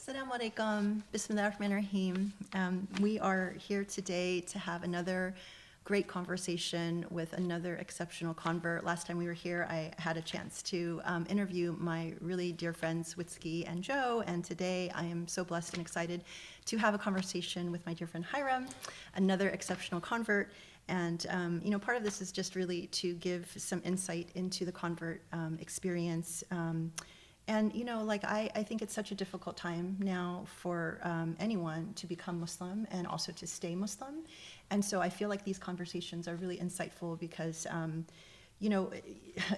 Assalamu alaikum. Bismillahirrahmanirrahim. We are here today to have another great conversation with another exceptional convert. Last time we were here, I had a chance to interview my really dear friends Witsky and Joe, and today I am so blessed and excited to have a conversation with my dear friend Hiram, another exceptional convert. And part of this is just really to give some insight into the convert experience. I think it's such a difficult time now for anyone to become Muslim and also to stay Muslim. And so I feel like these conversations are really insightful because,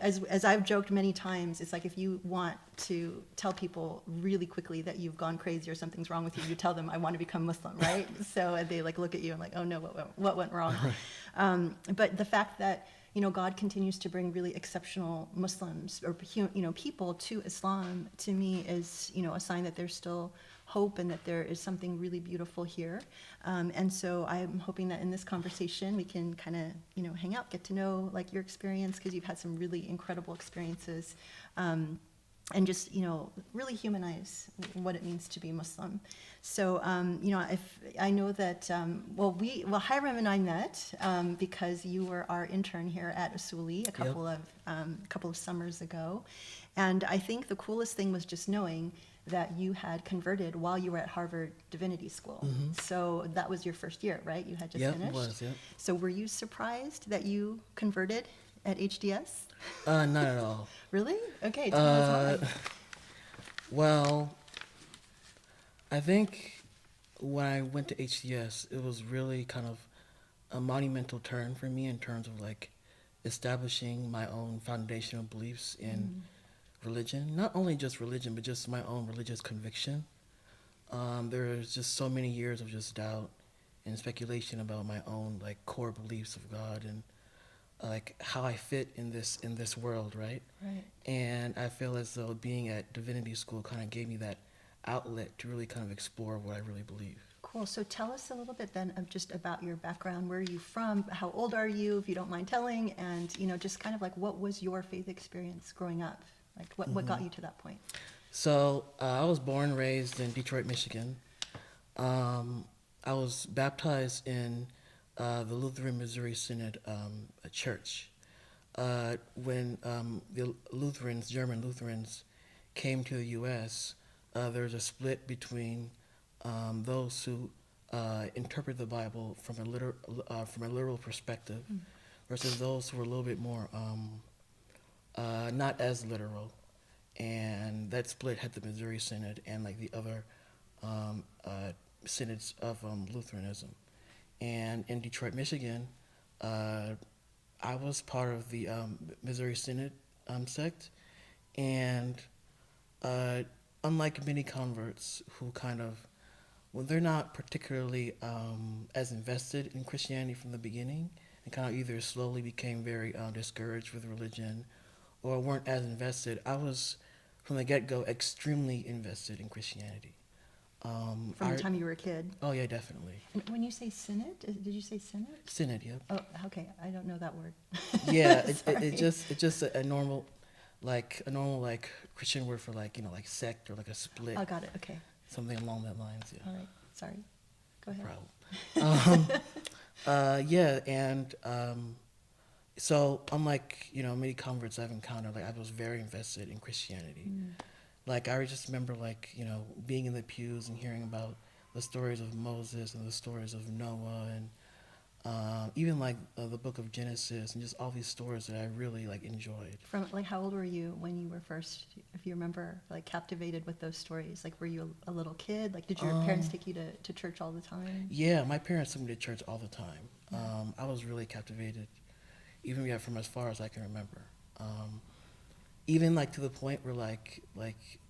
as I've joked many times, it's like if you want to tell people really quickly that you've gone crazy or something's wrong with you, you tell them, I want to become Muslim, right? So they look at you and oh no, what went wrong? But the fact that God continues to bring really exceptional Muslims or people to Islam, to me is a sign that there's still hope and that there is something really beautiful here. And so I'm hoping that in this conversation we can kind of hang out, get to know your experience, because you've had some really incredible experiences. And just really humanize what it means to be Muslim. So if I know that Hiram and I met because you were our intern here at Usuli a couple of summers ago, and I think the coolest thing was just knowing that you had converted while you were at Harvard Divinity School. Mm-hmm. So that was your first year, right? You had just finished. It was. Yeah. So were you surprised that you converted at HDS? Not at all. Really? Okay, tell me what's why. Well, I think when I went to HDS, it was really kind of a monumental turn for me in terms of establishing my own foundational beliefs in religion. Not only just religion, but just my own religious conviction. There's just so many years of just doubt and speculation about my own core beliefs of God and how I fit in this world, right? Right. And I feel as though being at Divinity School kind of gave me that outlet to really kind of explore what I really believe. Cool. So tell us a little bit then of just about your background. Where are you from? How old are you, if you don't mind telling? And just kind of what was your faith experience growing up? What got you to that point? So I was born and raised in Detroit, Michigan. I was baptized in the Lutheran Missouri Synod church. When the German Lutherans, came to the U.S., there was a split between those who interpret the Bible from a literal perspective versus those who were a little bit more not as literal. And that split had the Missouri Synod and the other synods of Lutheranism. And in Detroit, Michigan, I was part of the Missouri Synod sect, and unlike many converts who they're not particularly as invested in Christianity from the beginning, and kind of either slowly became very discouraged with religion, or weren't as invested, I was, from the get-go, extremely invested in Christianity. From the time you were a kid? Oh, yeah, definitely. And when you say synod, did you say synod? Synod, yeah. Oh, okay. I don't know that word. Yeah, it's just a normal Christian word for sect or a split. Oh, got it. Okay. Something along that lines, yeah. All right. Sorry. Go ahead. No problem. Yeah, and so unlike many converts I've encountered, I was very invested in Christianity. I just remember being in the pews and hearing about the stories of Moses and the stories of Noah and even the book of Genesis and just all these stories that I really enjoyed. From how old were you when you were first, if you remember, captivated with those stories? Were you a little kid? Did your parents take you to church all the time? Yeah, my parents took me to church all the time. I was really captivated, even from as far as I can remember. Even to the point where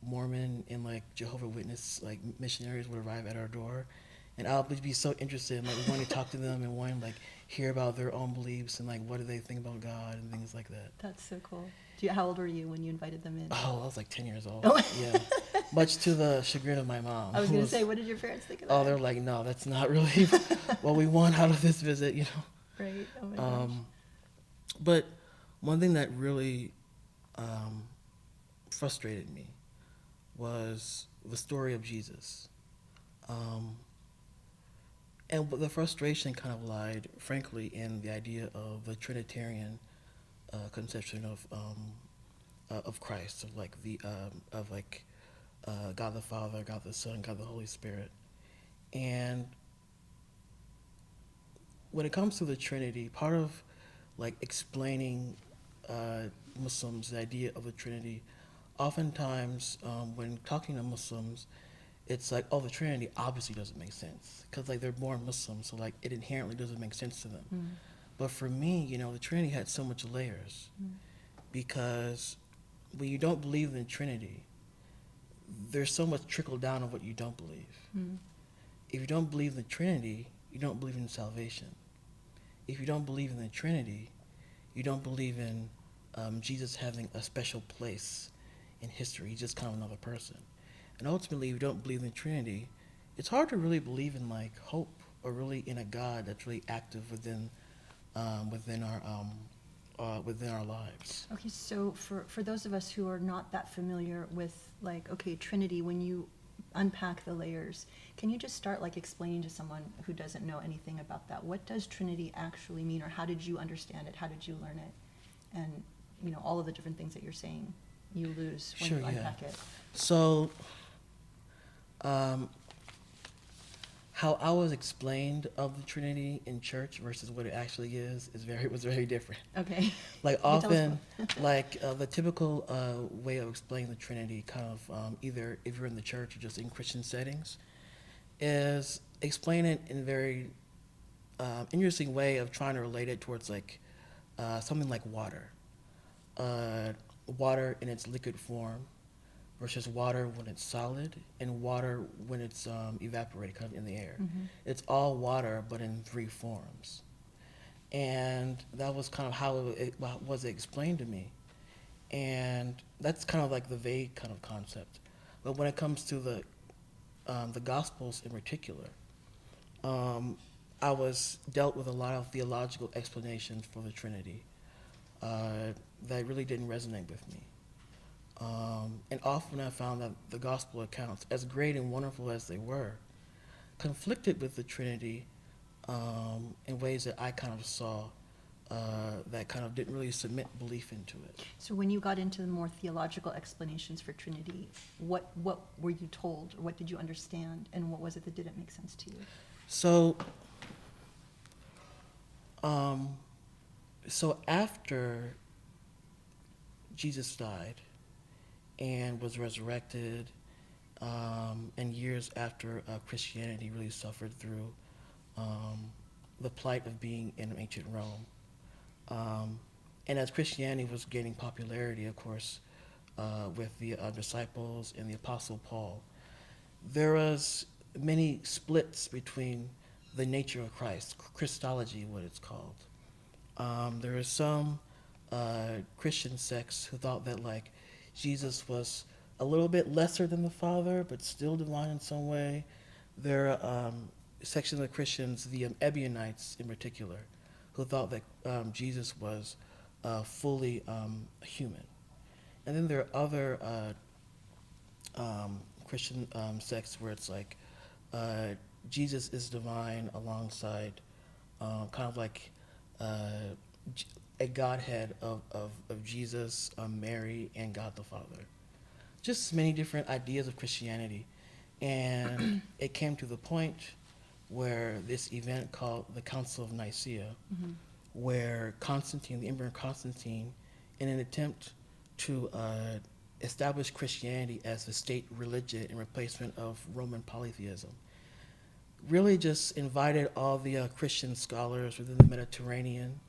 Mormon and Jehovah's Witness missionaries would arrive at our door, and I would be so interested in wanting to talk to them and wanting to hear about their own beliefs and what do they think about God and things like that. That's so cool. How old were you when you invited them in? Oh, I was 10 years old. Yeah, much to the chagrin of my mom. I was going to say, what did your parents think of that? Oh, they're no, that's not really what we want out of this visit, Right. Oh my gosh. But one thing that really frustrated me was the story of Jesus. Um, and the frustration kind of lied, frankly, in the idea of the Trinitarian conception of Christ, of like God the Father, God the Son, God the Holy Spirit. And when it comes to the Trinity, part of like explaining Muslims the idea of the Trinity, oftentimes when talking to Muslims, it's like, oh, the Trinity obviously doesn't make sense because like they're born Muslim, so like it inherently doesn't make sense to them. Mm. But for me, the Trinity had so much layers Mm. because when you don't believe in the Trinity, there's so much trickle down of what you don't believe. Mm. If you don't believe in the Trinity, you don't believe in salvation. If you don't believe in the Trinity, you don't believe in Jesus having a special place in history. He's just kind of another person. And ultimately, if you don't believe in the Trinity, it's hard to really believe in like hope or really in a God that's really active within our lives. Okay, so for those of us who are not that familiar with like, okay, Trinity, when you unpack the layers, can you just start like explaining to someone who doesn't know anything about that? What does Trinity actually mean, or how did you understand it? How did you learn it? And all of the different things that you're saying, you lose when Sure, you yeah. unpack it. So, how I was explained of the Trinity in church versus what it actually was very different. Okay. Like You can tell us often, both. like the typical way of explaining the Trinity, kind of either if you're in the church or just in Christian settings, is explain it in a very interesting way of trying to relate it towards like something like water. Water in its liquid form versus water when it's solid and water when it's evaporated, kind of in the air. Mm-hmm. It's all water, but in three forms. And that was kind of how it was explained to me. And that's kind of like the vague kind of concept. But when it comes to the Gospels in particular, I was dealt with a lot of theological explanations for the Trinity that really didn't resonate with me. And often I found that the gospel accounts, as great and wonderful as they were, conflicted with the Trinity in ways that I kind of saw that kind of didn't really submit belief into it. So when you got into the more theological explanations for Trinity, what were you told, or what did you understand, and what was it that didn't make sense to you? So, so after Jesus died and was resurrected, and years after Christianity really suffered through the plight of being in ancient Rome, and as Christianity was gaining popularity, of course, with the disciples and the Apostle Paul, there was many splits between the nature of Christ, Christology, what it's called. There were some Christian sects who thought that like Jesus was a little bit lesser than the Father, but still divine in some way. There are sections of Christians, the Ebionites in particular, who thought that Jesus was fully human. And then there are other Christian sects where it's like Jesus is divine alongside kind of like a Godhead of Jesus, Mary, and God the Father. Just many different ideas of Christianity. And it came to the point where this event called the Council of Nicaea, Mm-hmm. where Constantine, the Emperor Constantine, in an attempt to establish Christianity as the state religion in replacement of Roman polytheism, really just invited all the Christian scholars within the Mediterranean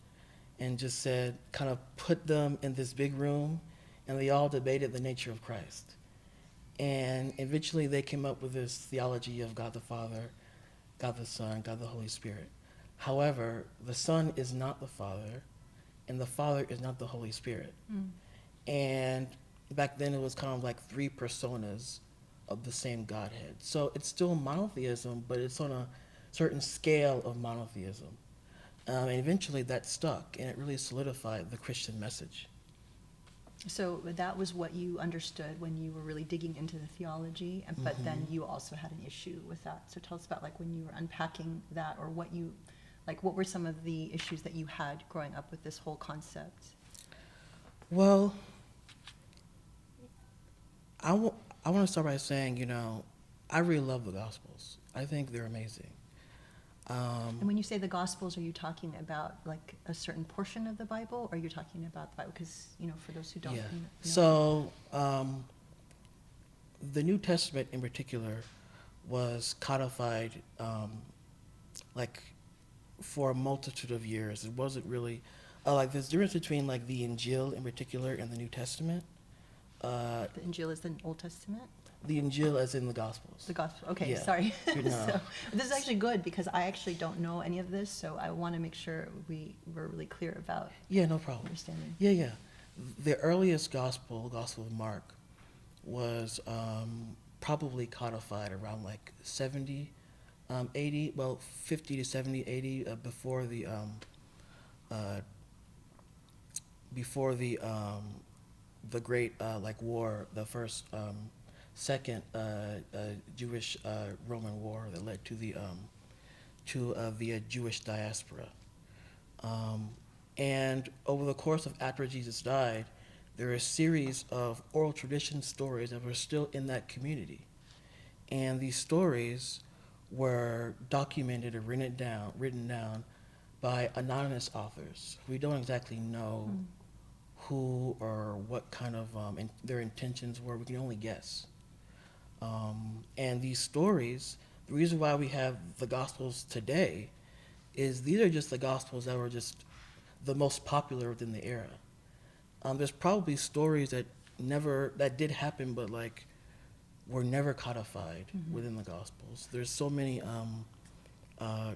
and just said, kind of put them in this big room, and they all debated the nature of Christ. And eventually they came up with this theology of God the Father, God the Son, God the Holy Spirit. However, the Son is not the Father, and the Father is not the Holy Spirit. Mm. And back then it was kind of like three personas of the same Godhead. So it's still monotheism, but it's on a certain scale of monotheism. And eventually that stuck, and it really solidified the Christian message. So that was what you understood when you were really digging into the theology, but then you also had an issue with that. So tell us about like when you were unpacking that, or what were some of the issues that you had growing up with this whole concept? Well, I want to start by saying, I really love the Gospels. I think they're amazing. And when you say the Gospels, are you talking about like a certain portion of the Bible, or are you talking about the Bible? Because, for those who don't Yeah. know. So, the New Testament in particular was codified, like, for a multitude of years. It wasn't really, like, there's a difference between, like, the Injil in particular and the New Testament. The Injil is the Old Testament? The Injil as in the Gospels. The Gospel, okay, Yeah. sorry. No. So, this is actually good because I actually don't know any of this, so I want to make sure we're really clear about Yeah, no problem. understanding. Yeah. The earliest Gospel of Mark, was probably codified around like 70, 80, well, 50 to 70, 80, before the great like war, the first second Jewish Roman war that led to the Jewish diaspora. And over the course of after Jesus died, there are a series of oral tradition stories that were still in that community. And these stories were documented or written down by anonymous authors. We don't exactly know who or what kind of their intentions were. We can only guess. And these stories, the reason why we have the Gospels today is these are just the Gospels that were just the most popular within the era. There's probably stories that did happen, but like were never codified within the Gospels. There's so many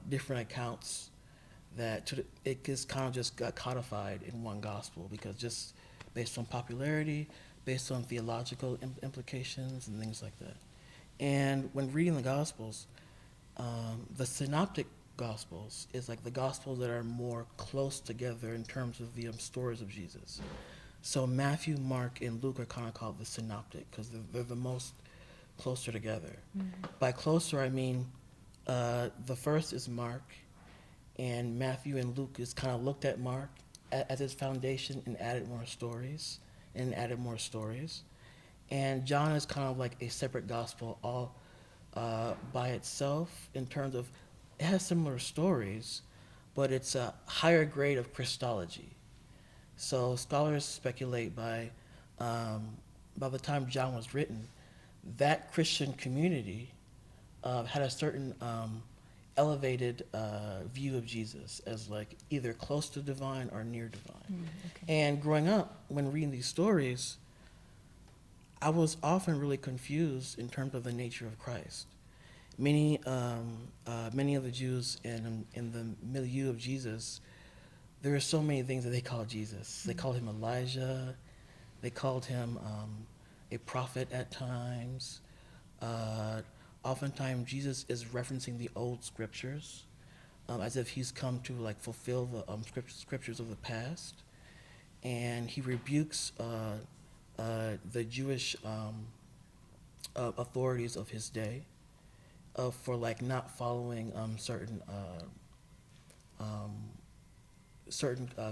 different accounts that it just kind of just got codified in one Gospel because just based on popularity, based on theological implications and things like that. And when reading the Gospels, the synoptic Gospels is like the Gospels that are more close together in terms of the stories of Jesus. So Matthew, Mark, and Luke are kind of called the synoptic because they're the most closer together. By closer, I mean the first is Mark, and Matthew and Luke is kind of looked at Mark as its foundation and added more stories. And John is kind of like a separate gospel all by itself in terms of it has similar stories, but it's a higher grade of Christology. So scholars speculate by the time John was written, that Christian community had a certain elevated view of Jesus as like either close to divine or near divine. Okay. And growing up, when reading these stories, I was often really confused in terms of the nature of Christ. Many of the Jews in the milieu of Jesus, there are so many things that they call Jesus. They called him Elijah. They called him a prophet at times. Oftentimes, Jesus is referencing the old scriptures as if he's come to like fulfill the scriptures of the past, and he rebukes the Jewish authorities of his day for like not following certain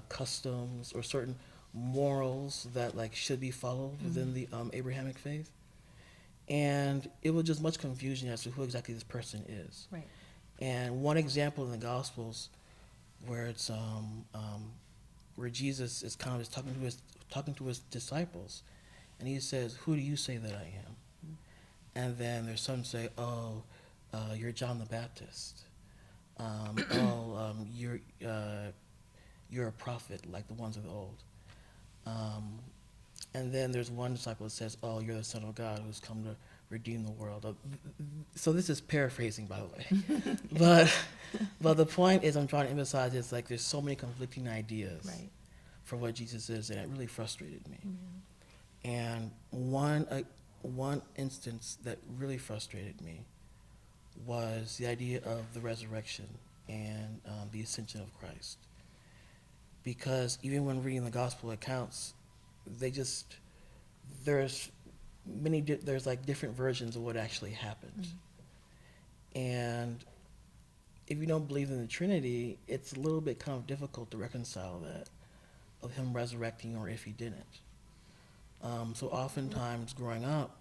customs or certain morals that like should be followed within the Abrahamic faith. And it was just much confusion as to who exactly this person is. Right. And one example in the Gospels where it's where Jesus is kind of just talking to his disciples, and he says, "Who do you say that I am?" And then there's some say, "Oh, you're John the Baptist." You're a prophet like the ones of the old. And then there's one disciple that says, "Oh, you're the Son of God who's come to redeem the world." So this is paraphrasing, by the way. But the point is I'm trying to emphasize is like there's so many conflicting ideas for what Jesus is, and it really frustrated me. And one instance that really frustrated me was the idea of the resurrection and the ascension of Christ. Because even when reading the gospel accounts, they just, there's there's like different versions of what actually happened. And if you don't believe in the Trinity, it's a little bit kind of difficult to reconcile that, of him resurrecting or if he didn't. So oftentimes growing up,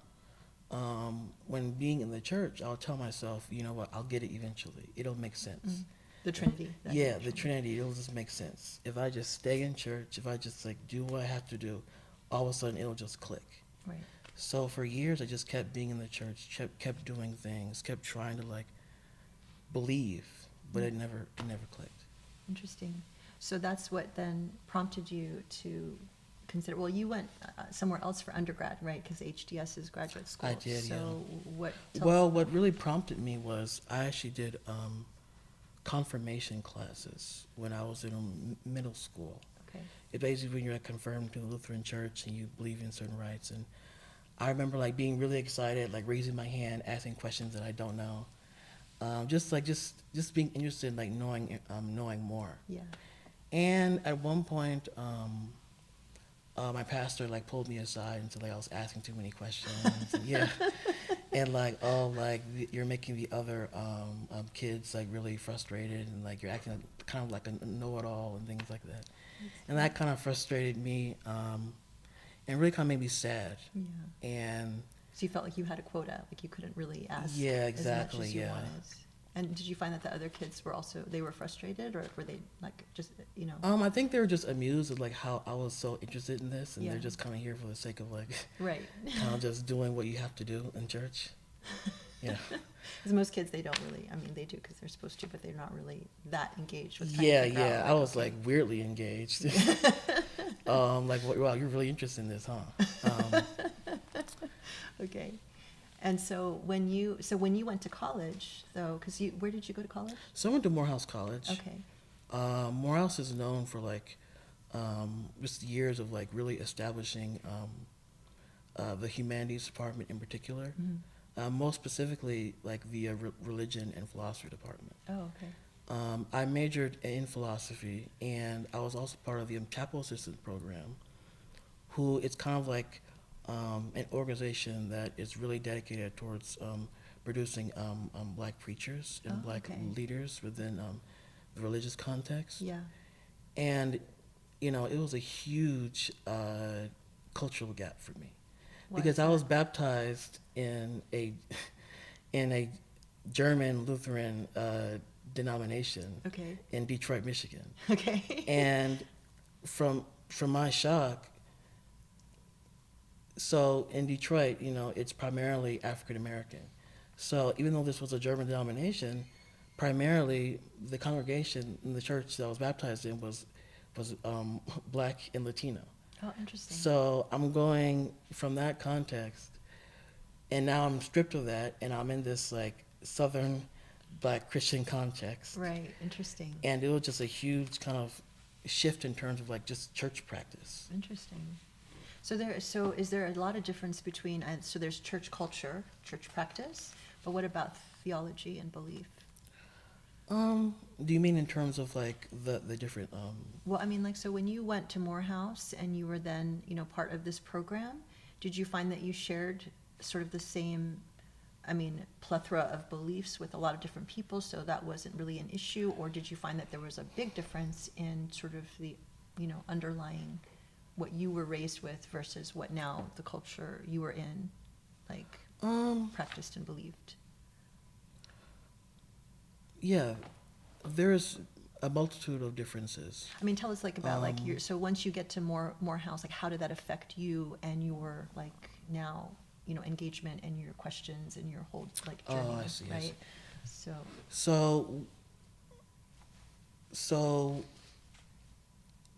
when being in the church, I'll tell myself, you know what, I'll get it eventually. It'll make sense. The Trinity. Yeah, the Trinity, it'll just make sense. If I just stay in church, if I just like do what I have to do, all of a sudden it'll just click. Right. So for years, I just kept being in the church, kept doing things, kept trying to like believe, but it never clicked. Interesting. So that's what then prompted you to consider, well, you went somewhere else for undergrad, right? Because HDS is graduate school. I did, so yeah. Well, What really prompted me was I actually did confirmation classes when I was in middle school. okay. It basically when you're like confirmed to the Lutheran Church and you believe in certain rites. And I remember like being really excited, like raising my hand, asking questions that I don't know, just being interested in like knowing more. Yeah. And at one point, my pastor like pulled me aside and said like I was asking too many questions. And, yeah, and like you're making the other kids like really frustrated and like you're acting like, kind of like a know-it-all and things like that. And that kind of frustrated me, and really kind of made me sad. Yeah. And So you felt like you had a quota, like you couldn't really ask. Yeah, as much exactly. as you Yeah. wanted. And did you find that the other kids were also, they were frustrated, or were they like just, you know? I think they were just amused at like how I was so interested in this, and Yeah. they're just kind of here for the sake of like Right. kind of just doing what you have to do in church. Yeah. Because most kids, they don't really, I mean, they do because they're supposed to, but they're not really that engaged with trying Yeah, to figure out, yeah. I was like weirdly engaged. Like, wow, you're really interested in this, huh? Okay. And so when you went to college, though, because where did you go to college? So I went to Morehouse College. Okay. Morehouse is known for like just years of like really establishing the humanities department in particular. Most specifically, like the religion and philosophy department. Oh, okay. I majored in philosophy, and I was also part of the chapel assistant program, who it's kind of like an organization that is really dedicated towards producing black preachers and black okay. leaders within the religious context. Yeah. And, you know, it was a huge cultural gap for me. Why Because is I was that? baptized in a German Lutheran denomination Okay. in Detroit, Michigan. Okay. And from my shock, so in Detroit, you know, it's primarily African American. So even though this was a German denomination, primarily the congregation in the church that I was baptized in was black and Latino. Oh, interesting. So I'm going from that context, and now I'm stripped of that, and I'm in this like Southern black Christian context. Right. Interesting. And it was just a huge kind of shift in terms of like just church practice. Interesting. So is there a lot of difference between, so there's church culture, church practice, but what about theology and belief? Do you mean in terms of like the different Well, I mean, like, so when you went to Morehouse and you were then, you know, part of this program, did you find that you shared sort of the same, I mean, plethora of beliefs with a lot of different people, so that wasn't really an issue? Or did you find that there was a big difference in sort of the, you know, underlying what you were raised with versus what now the culture you were in, like, practiced and believed? Yeah, there's a multitude of differences. I mean, tell us like about like your, so once you get to Morehouse, like how did that affect you and your like now, you know, engagement and your questions and your whole like journey, Oh, I see, I right? see. So So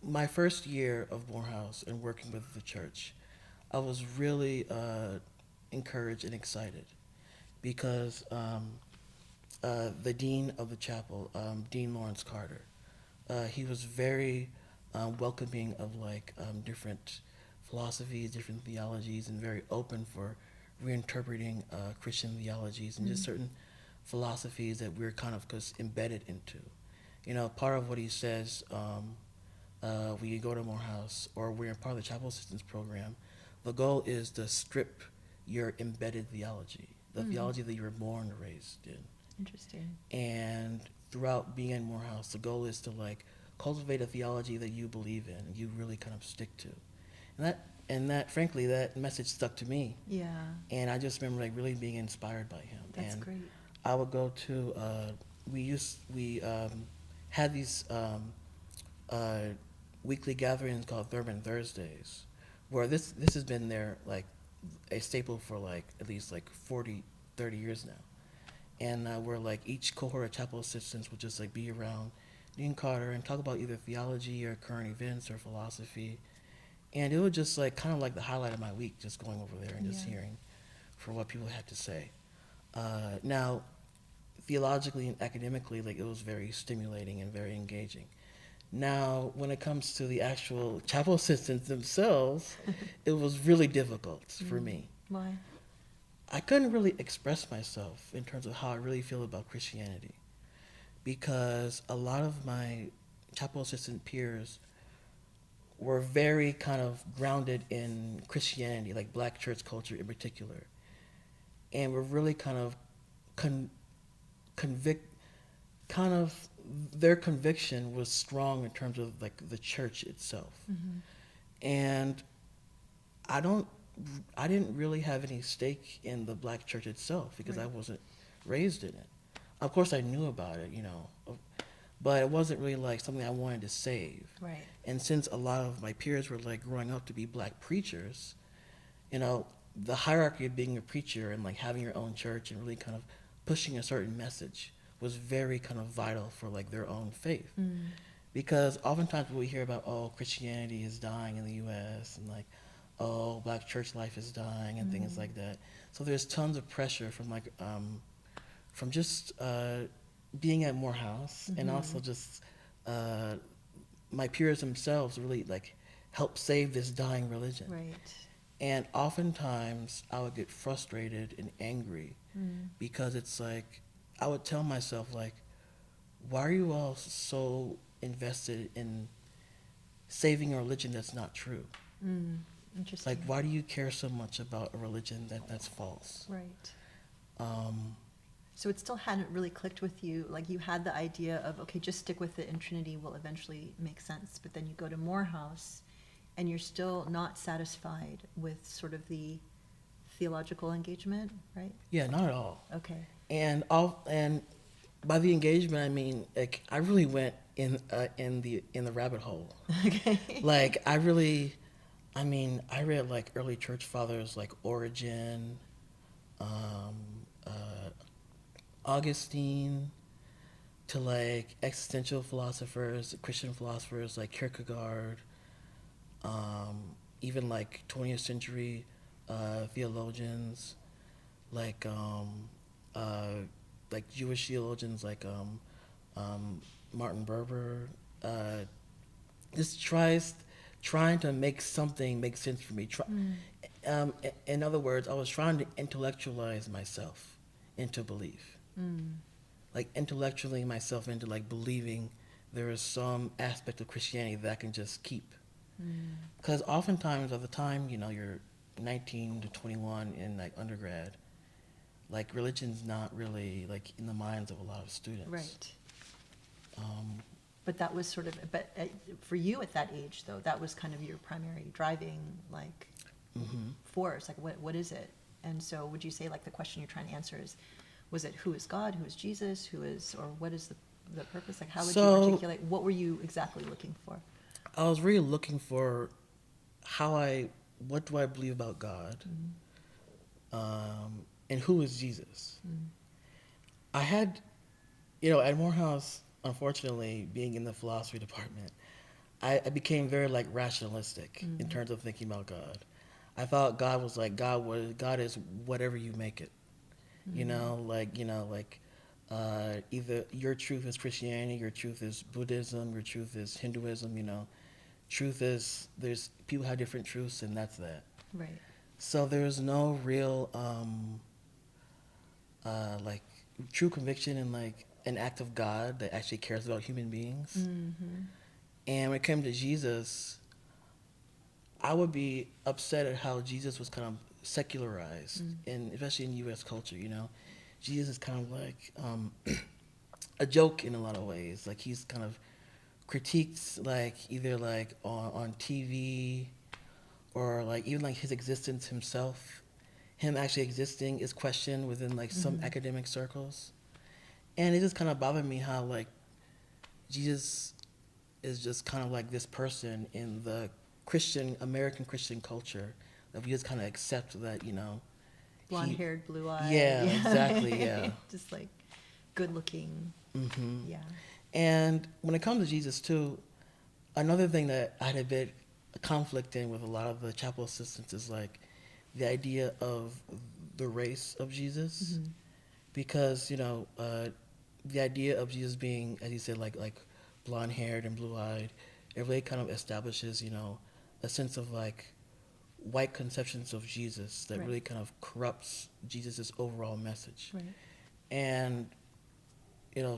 my first year of Morehouse and working with the church, I was really encouraged and excited because the dean of the chapel, Dean Lawrence Carter, he was very welcoming of like different philosophies, different theologies, and very open for reinterpreting Christian theologies and just certain philosophies that we're kind of embedded into. You know, part of what he says we go to Morehouse, or we're part of the chapel assistance program, the goal is to strip your embedded theology, the theology that you were born and raised in. Interesting. And throughout being in Morehouse, the goal is to like cultivate a theology that you believe in, and you really kind of stick to. And that frankly, that message stuck to me. Yeah. And I just remember like really being inspired by him. That's and great. I would go to we had these weekly gatherings called Thurman Thursdays, where this has been there like a staple for like at least like 40, 30 years now. And where like each cohort of chapel assistants would just like be around Dean Carter and talk about either theology or current events or philosophy. And it was just like kind of like the highlight of my week, just going over there and just hearing for what people had to say. Now, theologically and academically, like it was very stimulating and very engaging. Now, when it comes to the actual chapel assistants themselves, it was really difficult for me. Why? I couldn't really express myself in terms of how I really feel about Christianity, because a lot of my chapel assistant peers were very kind of grounded in Christianity, like black church culture in particular, and were really kind of their conviction was strong in terms of like the church itself. And I didn't really have any stake in the black church itself because I wasn't raised in it. Of course I knew about it, but it wasn't really like something I wanted to save. Right. And since a lot of my peers were like growing up to be black preachers, the hierarchy of being a preacher and like having your own church and really kind of pushing a certain message was very kind of vital for like their own faith. Because oftentimes we hear about, Christianity is dying in the US and like, black church life is dying and things like that. So there's tons of pressure from like, from just being at Morehouse and also just my peers themselves really like help save this dying religion. Right. And oftentimes I would get frustrated and angry because it's like, I would tell myself like, why are you all so invested in saving a religion that's not true? Interesting. Like, why do you care so much about a religion that's false? Right. So it still hadn't really clicked with you. Like you had the idea of, okay, just stick with it and Trinity will eventually make sense. But then you go to Morehouse and you're still not satisfied with sort of the theological engagement, right? Yeah, not at all. Okay. And by the engagement, I mean like I really went in the rabbit hole. Okay. Like I read like early church fathers like Origen, Augustine, to like existential philosophers, Christian philosophers like Kierkegaard, even like 20th century theologians, like Jewish theologians like Martin Buber. Just trying to make something make sense for me. In other words, I was trying to intellectualize myself into belief. Like intellectually myself into like believing there is some aspect of Christianity that I can just keep. Because oftentimes at the time, you're 19 to 21 in like undergrad, like religion's not really like in the minds of a lot of students. Right. But that was sort of, for you at that age though, that was kind of your primary driving like force. Like what is it? And so would you say like the question you're trying to answer was it who is God, who is Jesus, or what is the purpose? Like how would you articulate, what were you exactly looking for? I was really looking for what do I believe about God, and who is Jesus? I had, at Morehouse, unfortunately, being in the philosophy department, I became very like rationalistic in terms of thinking about God. I thought God was like God is whatever you make it. Either your truth is Christianity, your truth is Buddhism, your truth is Hinduism. Truth is there's people have different truths, and that's that. Right. So there's no real like true conviction in like an act of God that actually cares about human beings. And when it came to Jesus, I would be upset at how Jesus was kind of secularized, and especially in U.S. culture. Jesus is kind of like a joke in a lot of ways. Like he's kind of critiqued, like either like on TV or like even like his existence himself. Him actually existing is questioned within like some academic circles, and it just kind of bothered me how like Jesus is just kind of like this person in the American Christian culture that we just kind of accept that, Blonde haired, blue eyed. Yeah, exactly, yeah. Just like good looking. Yeah. And when it comes to Jesus too, another thing that I had a bit conflict in with a lot of the chapel assistants is like the idea of the race of Jesus, because the idea of Jesus being, as you said, like blonde haired and blue eyed, it really kind of establishes a sense of like white conceptions of Jesus that really kind of corrupts Jesus' overall message. Right. And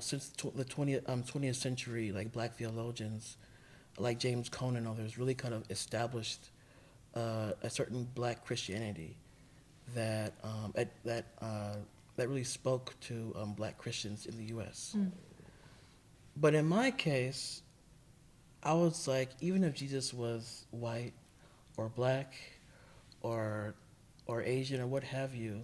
since the 20th century, like black theologians like James Cone and others really kind of established a certain black Christianity that really spoke to black Christians in the U.S. But in my case, I was like, even if Jesus was white or black or Asian or what have you,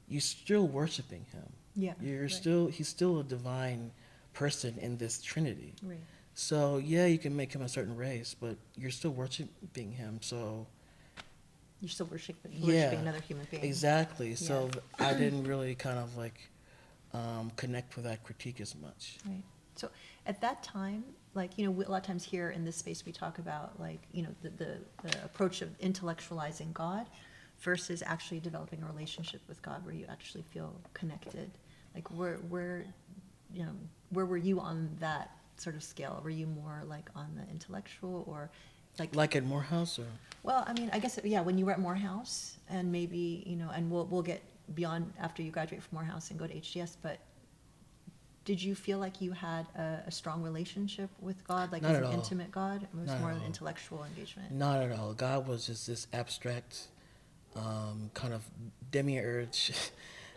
you're still worshiping him. Yeah. He's still a divine person in this Trinity. Right. So yeah, you can make him a certain race, but you're still worshiping him. So You're still worshiping another human being. Exactly. Yeah. So I didn't really kind of like connect with that critique as much. Right. So at that time, like, a lot of times here in this space we talk about like, the approach of intellectualizing God versus actually developing a relationship with God where you actually feel connected. Like where were you on that sort of scale? Were you more like on the intellectual or like at Morehouse or? Well, I mean, I guess, yeah, when you were at Morehouse and maybe, and we'll get beyond after you graduate from Morehouse and go to HDS, but did you feel like you had a strong relationship with God? Like, Not as at an all. intimate God? It was Not more at an all. intellectual engagement. Not at all. God was just this abstract, kind of demiurge,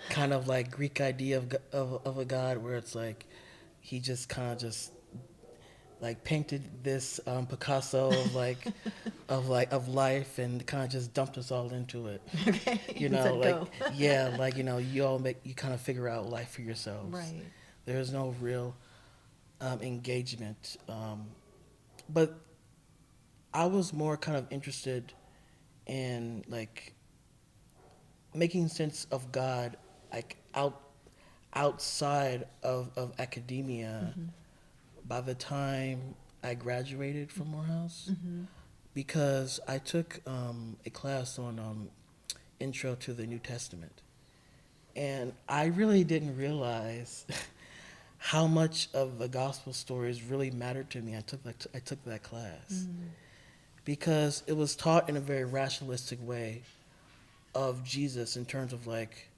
kind of like Greek idea of a God where it's like he just kind of just like painted this Picasso of like of life and kind of just dumped us all into it. Okay. You Said know, like go. yeah, like you kind of figure out life for yourselves. Right. There's no real engagement, but I was more kind of interested in like making sense of God, like outside of academia. By the time I graduated from Morehouse, because I took a class on Intro to the New Testament, and I really didn't realize how much of the gospel stories really mattered to me. I took that class because it was taught in a very rationalistic way of Jesus in terms of like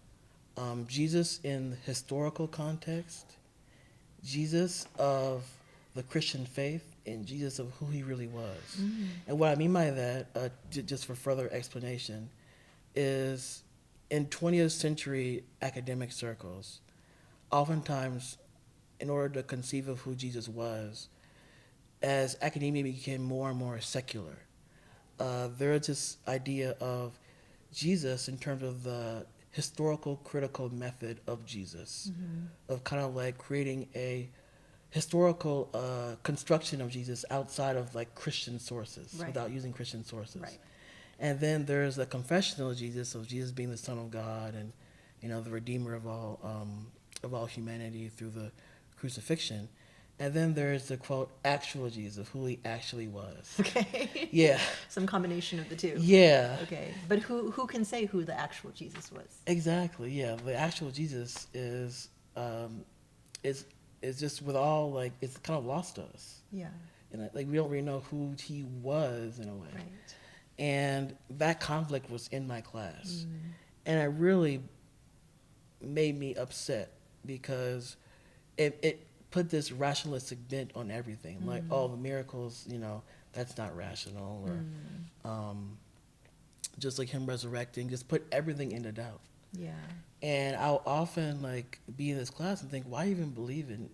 Jesus in the historical context, Jesus of the Christian faith, and Jesus of who he really was. And what I mean by that, just for further explanation, is in 20th century academic circles, oftentimes, in order to conceive of who Jesus was, as academia became more and more secular, there is this idea of Jesus in terms of the historical critical method of Jesus, of kind of like creating a historical construction of Jesus outside of like Christian sources, without using Christian sources. Right. And then there's the confessional Jesus of Jesus being the Son of God and the Redeemer of all humanity through the crucifixion. And then there's the quote actual Jesus of who he actually was. Okay. Yeah. Some combination of the two. Yeah. Okay. But who can say who the actual Jesus was? Exactly. Yeah. The actual Jesus is just with all like it's kind of lost to us. Yeah. And like we don't really know who he was in a way. Right. And that conflict was in my class. And it really made me upset because it put this rationalistic bent on everything. Like, oh, the miracles, that's not rational, or just like him resurrecting, just put everything into doubt. Yeah. And I'll often like be in this class and think, why are you even believing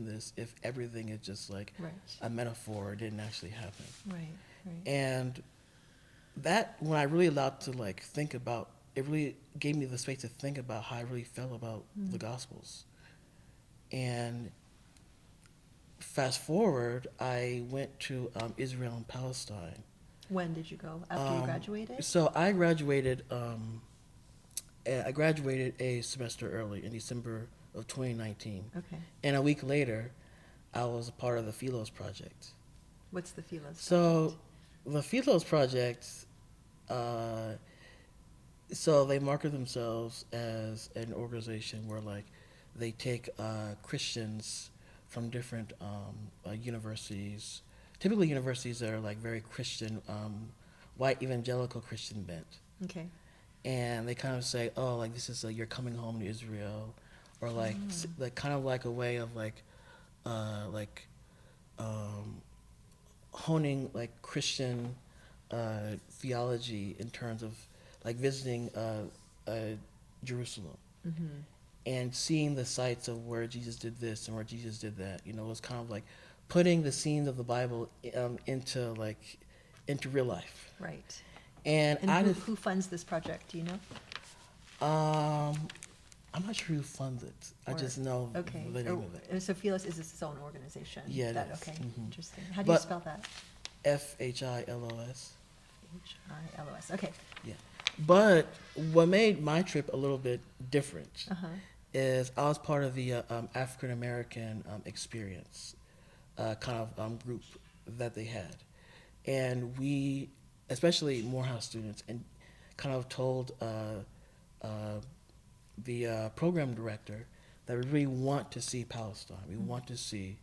this if everything is just like Right. a metaphor, it didn't actually happen. Right. Right. And that, when I really allowed to like think about, it really gave me the space to think about how I really felt about the Gospels. And fast forward, I went to Israel and Palestine. When did you go? After you graduated? So I graduated. I graduated a semester early in December of 2019. Okay. And a week later, I was a part of the Philos Project. What's the Philos So the Philos Project, so they market themselves as an organization where like they take Christians from different universities, typically universities that are like very Christian, white evangelical Christian bent. Okay. And they kind of say, oh, like this is you're coming home to Israel, or like like kind of like a way of honing like Christian theology in terms of like visiting Jerusalem and seeing the sites of where Jesus did this and where Jesus did that. It was kind of like putting the scenes of the Bible into real life. Right. And who funds this project? Do you know? I'm not sure who funds it. I just know the name of it. So Philos is its own organization. Yeah, it is. Okay, Mhm. interesting. How do you spell that? FHILOS. HILOS. Okay. Yeah. But what made my trip a little bit different is I was part of the African American experience kind of group that they had. And we, especially Morehouse students, and kind of told the program director that we really want to see Palestine. We want to see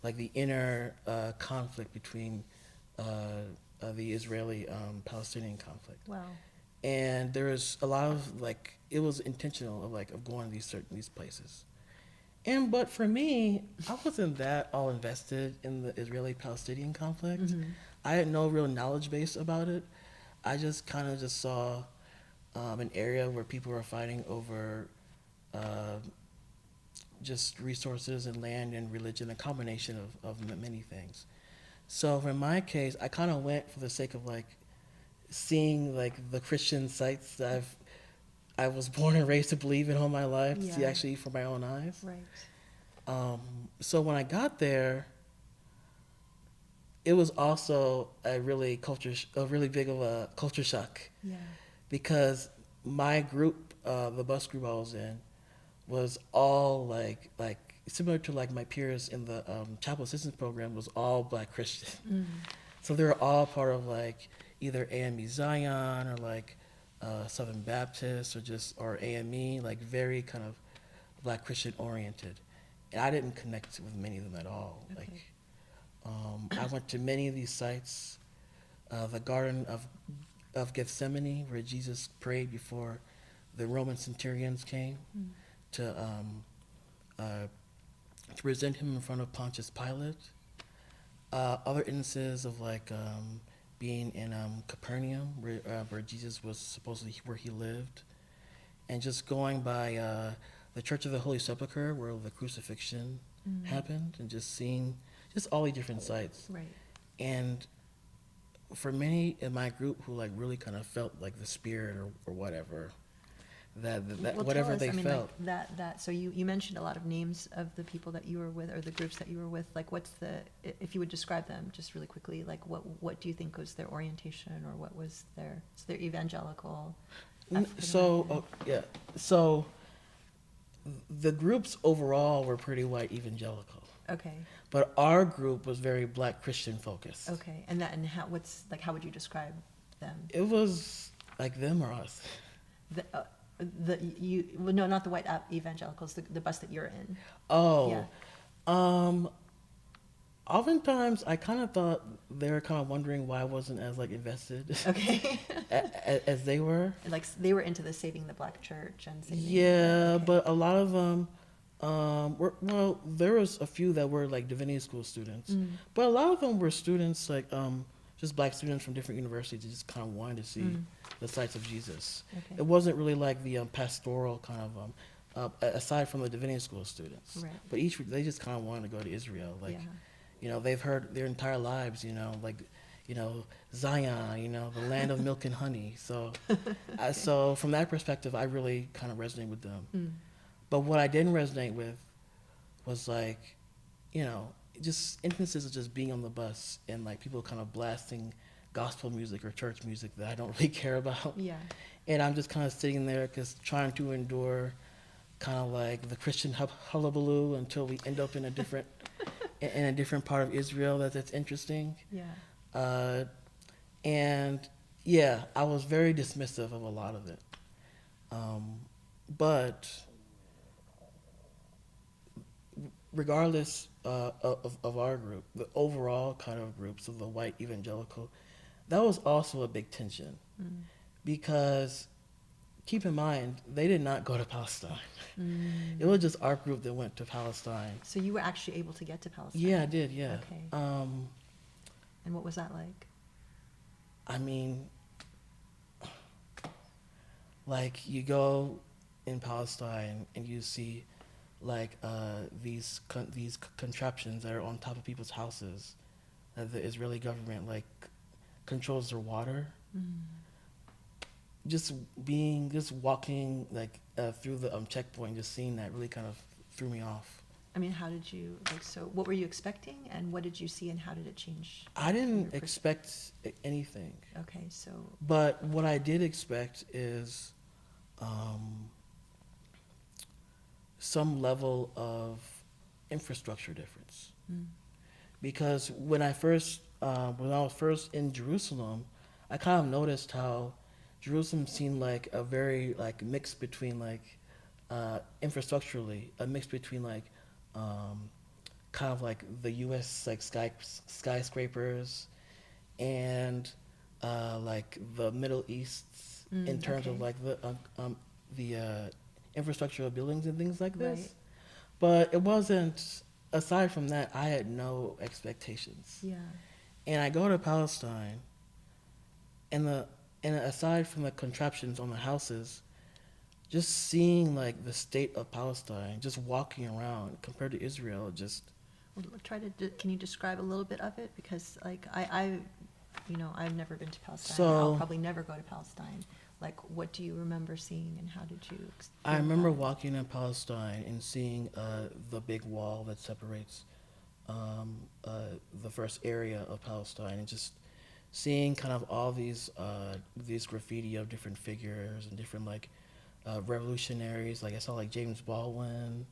like the inner conflict between the Israeli-Palestinian conflict. Wow. And there was a lot of it was intentional of going to these places. But for me, I wasn't that all invested in the Israeli-Palestinian conflict. I had no real knowledge base about it. I just kind of just saw an area where people were fighting over just resources and land and religion, a combination of many things. So in my case, I kind of went for the sake of seeing the Christian sites that I was born and raised to believe in all my life, to see actually for my own eyes. Right. So when I got there, it was also a really big of a culture shock. Yeah. Because my group, the bus group I was in, was all like similar to my peers in the chapel assistance program, was all Black Christian. So they were all part of either AME Zion or Southern Baptist or AME, very kind of Black Christian oriented. And I didn't connect with many of them at all. Okay. I went to many of these sites, the Garden of Gethsemane, where Jesus prayed before the Roman centurions came to present him in front of Pontius Pilate. Other instances of being in Capernaum, where Jesus was supposedly where he lived, and just going by the Church of the Holy Sepulchre, where the crucifixion happened, and just seeing just all the different sites. Right. And for many in my group who really kind of felt the spirit or whatever, that Well, whatever tell us, they felt. So you mentioned a lot of names of the people that you were with, or the groups that you were with. What's if you would describe them just really quickly, what do you think was their orientation, or what was their evangelical? So the groups overall were pretty white evangelical. Okay. But our group was very Black Christian focused. Okay. And how would you describe them? It was like them or us. No, not the white evangelicals, the bus that you're in. Oh. Yeah. Oftentimes I kind of thought they were kind of wondering why I wasn't as invested Okay. as they were. They were into the saving the Black church and saving. Yeah, Okay. but a lot of them Well, there was a few that were like divinity school students, Mm. but a lot of them were students like just black students from different universities that just kind of wanted to see Mm. the sights of Jesus. Okay. It wasn't really like the pastoral kind of aside from the divinity school students, Right. but they just kind of wanted to go to Israel. Like, Yeah. you know, they've heard their entire lives, like, Zion, the land of milk and honey. So, Okay. so from that perspective, I really kind of resonate with them. Mm. But what I didn't resonate with was like, you know, just instances of just being on the bus and like people kind of blasting gospel music or church music that I don't really care about. Yeah. And I'm just kind of sitting there because trying to endure kind of like the Christian hullabaloo until we end up in a different in a different part of Israel that's interesting. Yeah. Uh, and yeah, I was very dismissive of a lot of it. But regardless of our group, the overall kind of groups of the white evangelical, that was also a big tension Mm. because keep in mind, they did not go to Palestine. Mm. It was just our group that went to Palestine. So you were actually able to get to Palestine? Yeah, I did, yeah. Okay. And what was that like? I mean, like you go in Palestine and you see like these contraptions that are on top of people's houses that the Israeli government like controls their water. Mm. Just walking like through the checkpoint, just seeing that really kind of threw me off. I mean, how did you, like, so what were you expecting and what did you see and how did it change? I didn't your expect anything, Okay, so, but what I did expect is some level of infrastructure difference. mm. Because when I was first in Jerusalem, I kind of noticed how Jerusalem seemed like a very like mix between like infrastructurally a mix between like kind of like the U.S. like skyscrapers and like the Middle East in terms of Okay. like the infrastructure of buildings and things like this. Right. But it wasn't. Aside from that, I had no expectations. Yeah. And I go to Palestine, and aside from the contraptions on the houses, just seeing like the state of Palestine, just walking around compared to Israel, just Well, can you describe a little bit of it? Because like I've never been to Palestine. I'll So- probably never go to Palestine. Like, what do you remember seeing and how did you I feel remember about it? walking in Palestine and seeing the big wall that separates the first area of Palestine, and just seeing kind of all these graffiti of different figures and different like revolutionaries. Like I saw like James Baldwin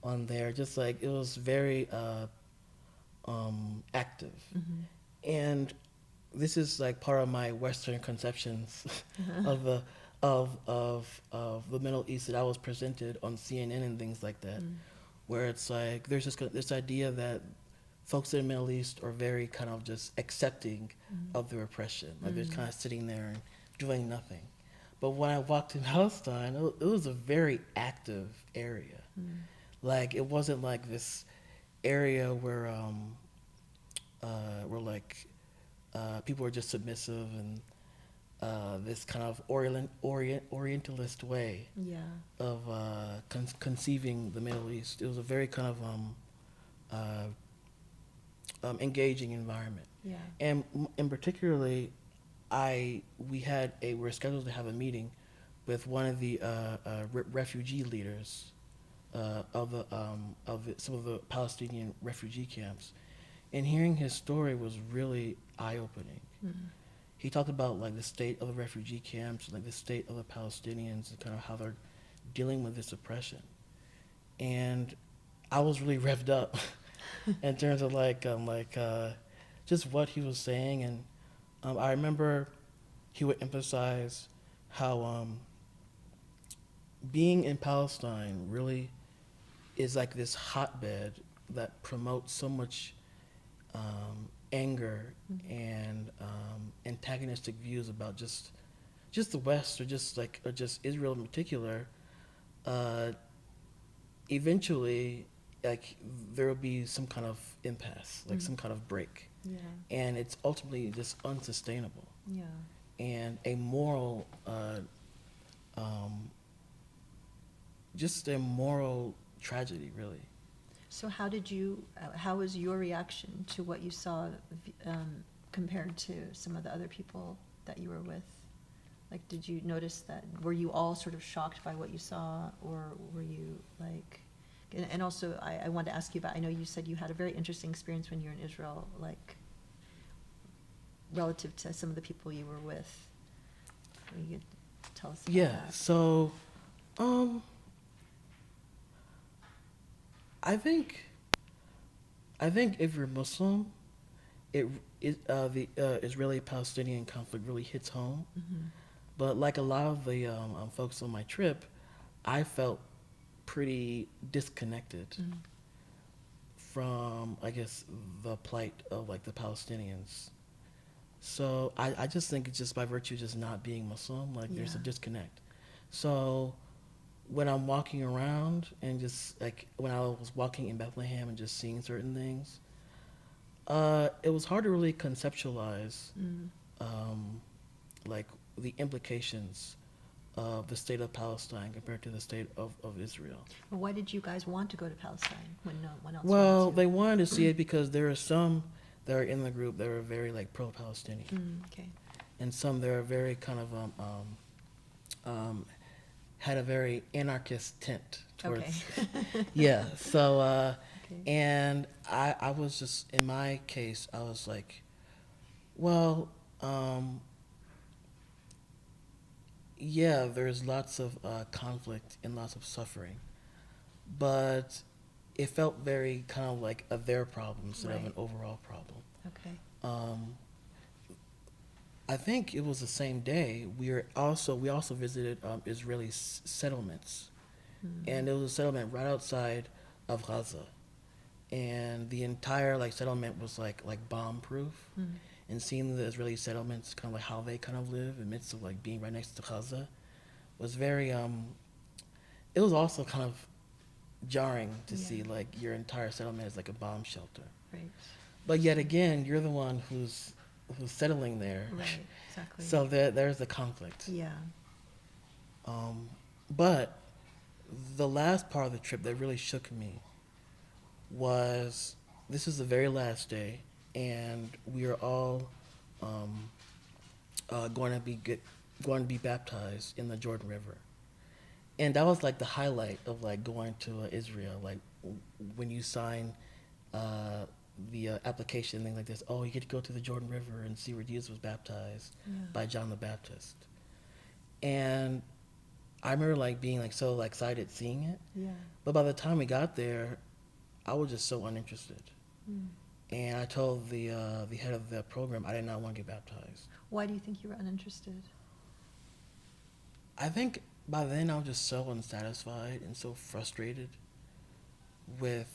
on there. Just like it was very active, Mhm. and this is like part of my Western conceptions of the Middle East that I was presented on CNN and things like that, Mm. where it's like there's just this idea that folks in the Middle East are very kind of just accepting of the oppression, like they're kind of sitting there and doing nothing. But when I walked in Palestine, it was a very active area. Like it wasn't like this area where like people were just submissive and this kind of Orientalist way Yeah. of conceiving the Middle East. It was a very kind of engaging environment, Yeah. and particularly, we were scheduled to have a meeting with one of the refugee leaders some of the Palestinian refugee camps, and hearing his story was really eye-opening. He talked about like the state of the refugee camps, like the state of the Palestinians, and kind of how they're dealing with this oppression. And I was really revved up in terms of just what he was saying, and I remember he would emphasize how being in Palestine really is like this hotbed that promotes so much anger and antagonistic views about just the West or just Israel in particular, eventually, like there will be some kind of impasse, like some kind of break, Yeah. and it's ultimately just unsustainable Yeah. and a moral, um, just a moral tragedy, really. So how was your reaction to what you saw compared to some of the other people that you were with? Like, did you notice that, were you all sort of shocked by what you saw, or were you like, and also I wanted to ask you about, I know you said you had a very interesting experience when you were in Israel, like, relative to some of the people you were with. Maybe you could tell us about Yeah. that. So, um, I think I think if you're Muslim, it the Israeli-Palestinian conflict really hits home. Mm-hmm. But like a lot of the folks on my trip, I felt pretty disconnected Mm-hmm. from, I guess, the plight of like the Palestinians. So I just think it's just by virtue of just not being Muslim, like there's a Yeah. disconnect. So when I'm walking around and just like when I was walking in Bethlehem and just seeing certain things, it was hard to really conceptualize Mm. um, like the implications of the state of Palestine compared to the state of Israel. Well, why did you guys want to go to Palestine when no one else Well, wanted they wanted to see it because there are some that are in the group that are very like pro-Palestinian, to? Okay. and some that are very kind of had a very anarchist tint towards. Okay. Yeah. So Okay. and I was just in my case I was like, well, um, yeah, there's lots of conflict and lots of suffering, but it felt very kind of like a their problem instead of Right. an overall problem. Okay. Um, I think it was the same day we also visited Israeli settlements, and Mm. there was a settlement right outside of Gaza, and the entire like settlement was like bomb proof. Mm. And seeing the Israeli settlements, kind of like how they kind of live in the midst of like being right next to Gaza, was very. It was also kind of jarring to Yeah. see like your entire settlement is like a bomb shelter. Right. But yet again, you're the one who's settling there. Right. Exactly. So there's the conflict. Yeah. Um, but the last part of the trip that really shook me was this is the very last day, and we are all um, going to be baptized in the Jordan River, and that was like the highlight of like going to Israel. Like when you sign the application, thing like this. Oh, you get to go to the Jordan River and see where Jesus was baptized Yeah. by John the Baptist, and I remember like being like so like, excited seeing it, Yeah. but by the time we got there, I was just so uninterested. Mm. And I told the head of the program I did not want to get baptized. Why do you think you were uninterested? I think by then I was just so unsatisfied and so frustrated with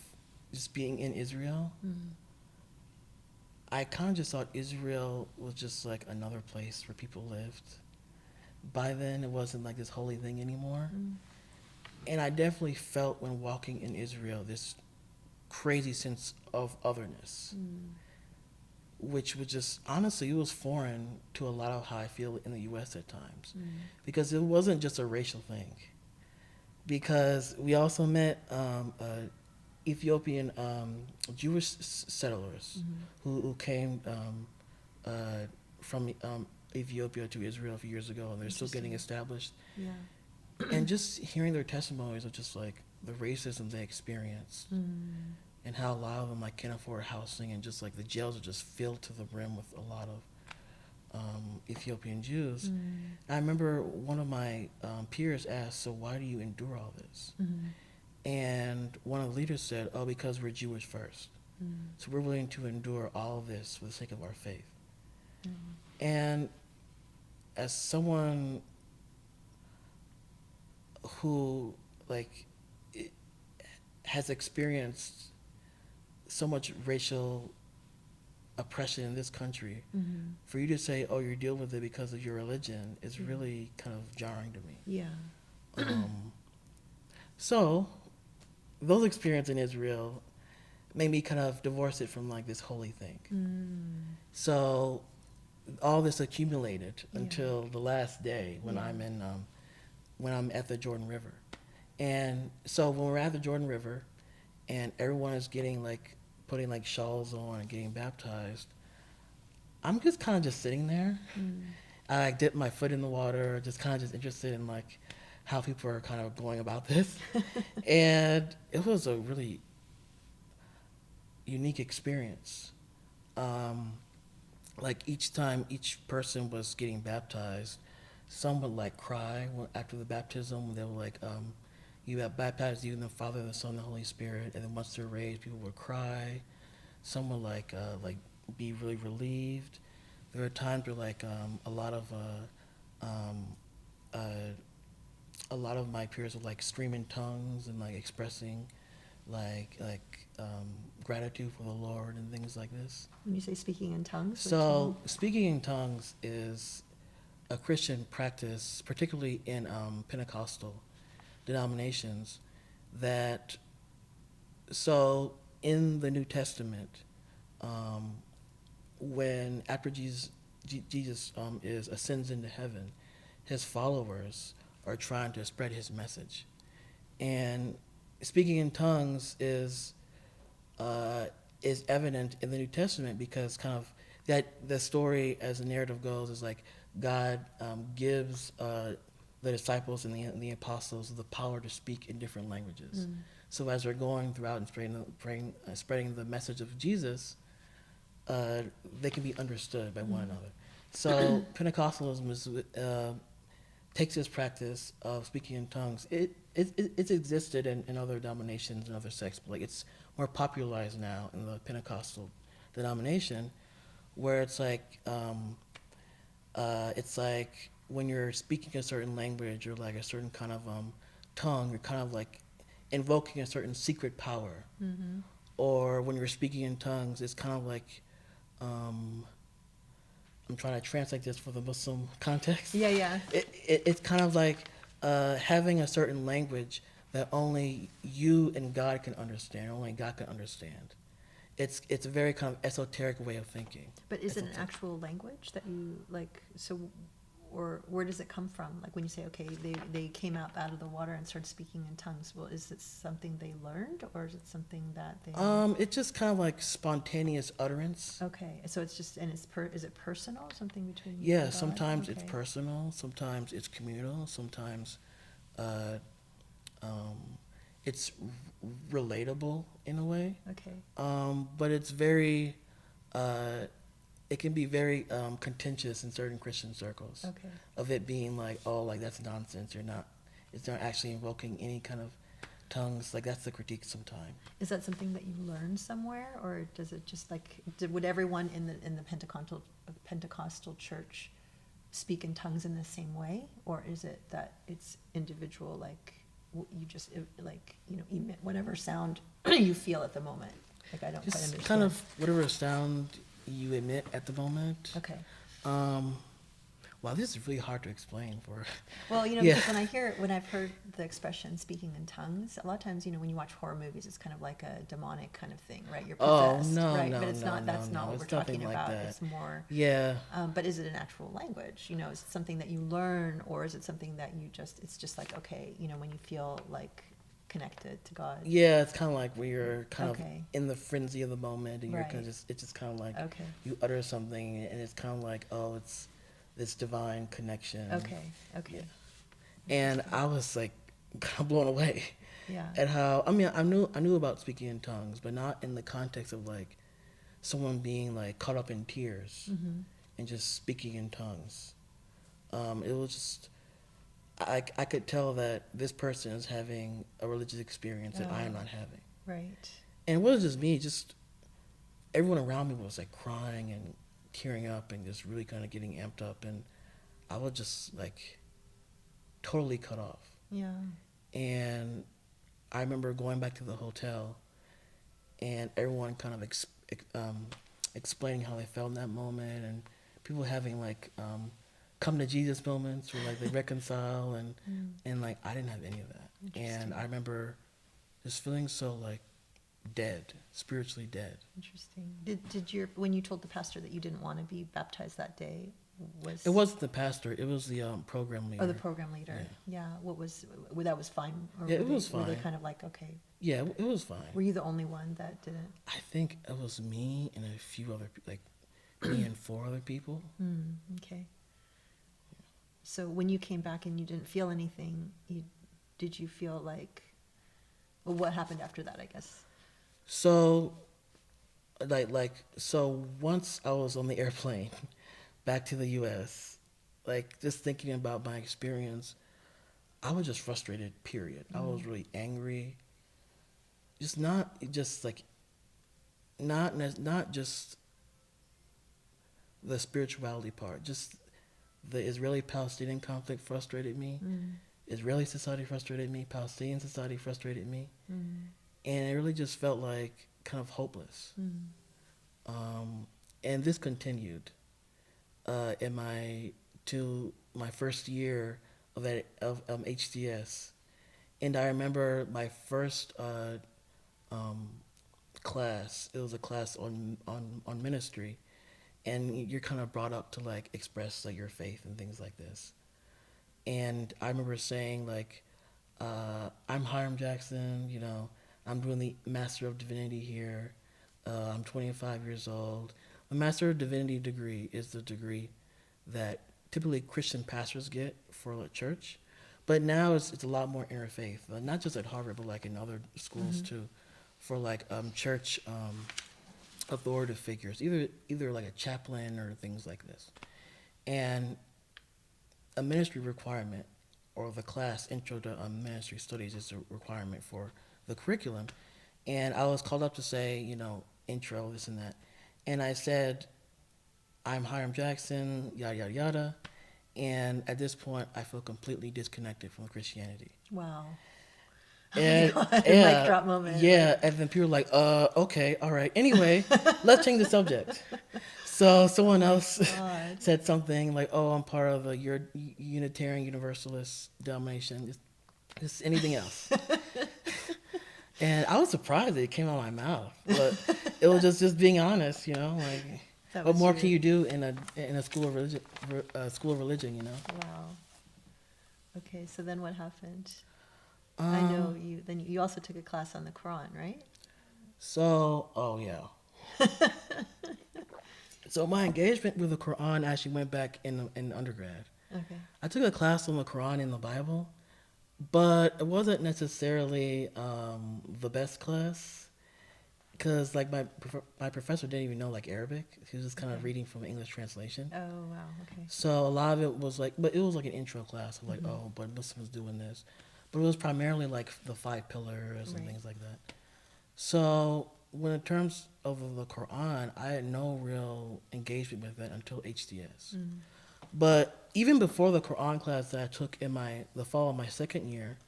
just being in Israel. Mm. I kind of just thought Israel was just like another place where people lived. By then it wasn't like this holy thing anymore. Mm. And I definitely felt when walking in Israel this crazy sense of otherness, Mm. which was just, honestly, it was foreign to a lot of how I feel in the U.S. at times. Mm. Because it wasn't just a racial thing. Because we also met Ethiopian Jewish settlers who came from Ethiopia to Israel a few years ago, and they're still getting established. Yeah. And just hearing their testimonies of just like the racism they experienced, Mm. and how a lot of them like can't afford housing, and just like the jails are just filled to the brim with a lot of Ethiopian Jews. Mm. I remember one of my peers asked, "So why do you endure all this?" Mm. And one of the leaders said, "Oh, because we're Jewish first. Mm. So we're willing to endure all of this for the sake of our faith." Mm. And as someone who like has experienced so much racial oppression in this country, Mm. for you to say, "Oh, you're dealing with it because of your religion," is Mm. really kind of jarring to me. Yeah. Um, so those experiences in Israel made me kind of divorce it from like this holy thing. So all this accumulated until the last day when when I'm at the Jordan River. And so when we're at the Jordan River and everyone is getting like putting like shawls on and getting baptized, I'm just kind of just sitting there. I like, dip my foot in the water, just kind of just interested in like how people are kind of going about this. And it was a really unique experience. Like each time each person was getting baptized, some would like cry after the baptism. They were like, you have baptized you in the Father, the Son, and the Holy Spirit. And then once they're raised, people would cry. Some would like be really relieved. There were times where like a lot of my peers would like scream in tongues and like expressing gratitude for the Lord and things like this. When you say speaking in tongues? So speaking in tongues is a Christian practice, particularly in Pentecostal denominations, that so in the New Testament, when after Jesus ascends into heaven, his followers are trying to spread his message, and speaking in tongues is evident in the New Testament because kind of that the story as the narrative goes is like God gives the disciples and the apostles the power to speak in different languages. So as they're going throughout and spreading the message of Jesus, they can be understood by one another. So Pentecostalism takes this practice of speaking in tongues. It's existed in other denominations and other sects, but like it's more popularized now in the Pentecostal denomination, where it's like when you're speaking a certain language or like a certain kind of tongue, you're kind of like invoking a certain secret power. Or when you're speaking in tongues, it's kind of like I'm trying to translate this for the Muslim context. Yeah. It's kind of like having a certain language that only you and God can understand, only God can understand. It's a very kind of esoteric way of thinking. But is it an actual language that you like? So, or where does it come from? Like when you say, okay, they came out of the water and started speaking in tongues. Well, is it something they learned, or is it something that they? It's just kind of like spontaneous utterance. Okay, so it's just is it personal? Something between you Yeah, and God? sometimes Okay. it's personal, sometimes it's communal, sometimes it's relatable in a way. Okay. But it's very, it can be very contentious in certain Christian circles. Okay. Of it being like, oh, like that's nonsense. It's not actually invoking any kind of tongues. Like that's the critique sometimes. Is that something that you learned somewhere, or does it just like would everyone in the Pentecostal church speak in tongues in the same way, or is it that it's individual, like you just emit whatever sound you feel at the moment? Like I don't quite understand. Kind of whatever sound you emit at the moment. Okay. Wow, this is really hard to explain for. Well, Yeah. because when I've heard the expression speaking in tongues, a lot of times, when you watch horror movies, it's kind of like a demonic kind of thing, right? You're possessed, no, right? no, But it's no, not. That's no, not no. what It's we're talking nothing like about. that. It's more. Yeah. But is it an actual language? Is it something that you learn, or is it something that it's just like, okay, when you feel like connected to God? Yeah, it's kind of like where you're kind of Okay. in the frenzy of the moment, and you're Right. it's just kind of like Okay. you utter something, and it's kind of like, oh, it's this divine connection. Okay. Yeah. And I was like kind of blown away Yeah. at how I knew about speaking in tongues, but not in the context of like someone being like caught up in tears and just speaking in tongues. It was just I could tell that this person is having a religious experience that I am not having. Right. And it wasn't just me, just everyone around me was like crying and tearing up and just really kind of getting amped up, and I was just like totally cut off. Yeah. And I remember going back to the hotel and everyone kind of explaining how they felt in that moment, and people having like come to Jesus moments where like they reconcile, and like I didn't have any of that. And I remember just feeling so like dead, spiritually dead. Interesting. Did your when you told the pastor that you didn't want to be baptized that day, was It wasn't the pastor; it was the program leader. oh, the program leader? Yeah. What was that was fine? Or Yeah, were it was Were they fine. kind of like, okay? Yeah, it was fine. Were you the only one that didn't? I think it was me and a few other like me and four other people. Okay. So when you came back and you didn't feel anything, did you feel like, well, what happened after that, I guess? So, so once I was on the airplane back to the U.S., like just thinking about my experience, I was just frustrated. Period. I was really angry. Not just the spirituality part. Just the Israeli-Palestinian conflict frustrated me. Israeli society frustrated me. Palestinian society frustrated me, and it really just felt like kind of hopeless. And this continued to my first year of HDS, and I remember my first class. It was a class on ministry, and you're kind of brought up to like express like your faith and things like this. And I remember saying like, I'm Hiram Jackson. I'm doing the Master of Divinity here. I'm 25 years old. The Master of Divinity degree is the degree that typically Christian pastors get for a church, but now it's a lot more interfaith, not just at Harvard, but like in other schools too, for like church authoritative figures, either like a chaplain or things like this. And a ministry requirement, or the class Intro to Ministry Studies, is a requirement for the curriculum. And I was called up to say, intro, this and that. And I said, I'm Hiram Jackson, yada, yada, yada. And at this point, I feel completely disconnected from Christianity. Wow. And, Oh my God, yeah, mic drop moment. Yeah, and then people were like, okay, all right. Anyway, let's change the subject. So someone else said something like, oh, I'm part of a Unitarian Universalist denomination. Just anything else. And I was surprised that it came out of my mouth. But it was just being honest, like, what more can you do in a school of religion, Wow. Okay, so then what happened? I know you also took a class on the Quran, right? So, oh yeah. So my engagement with the Quran actually went back in undergrad. Okay. I took a class on the Quran and the Bible, but it wasn't necessarily the best class, because like my professor didn't even know like Arabic. He was just kind of reading from English translation. Oh wow. Okay. So a lot of it was like, but it was like an intro class of like, oh, but Muslims doing this, but it was primarily like the 5 pillars and things like that. So when in terms of the Quran, I had no real engagement with that until HDS. But even before the Quran class that I took in the fall of my second year,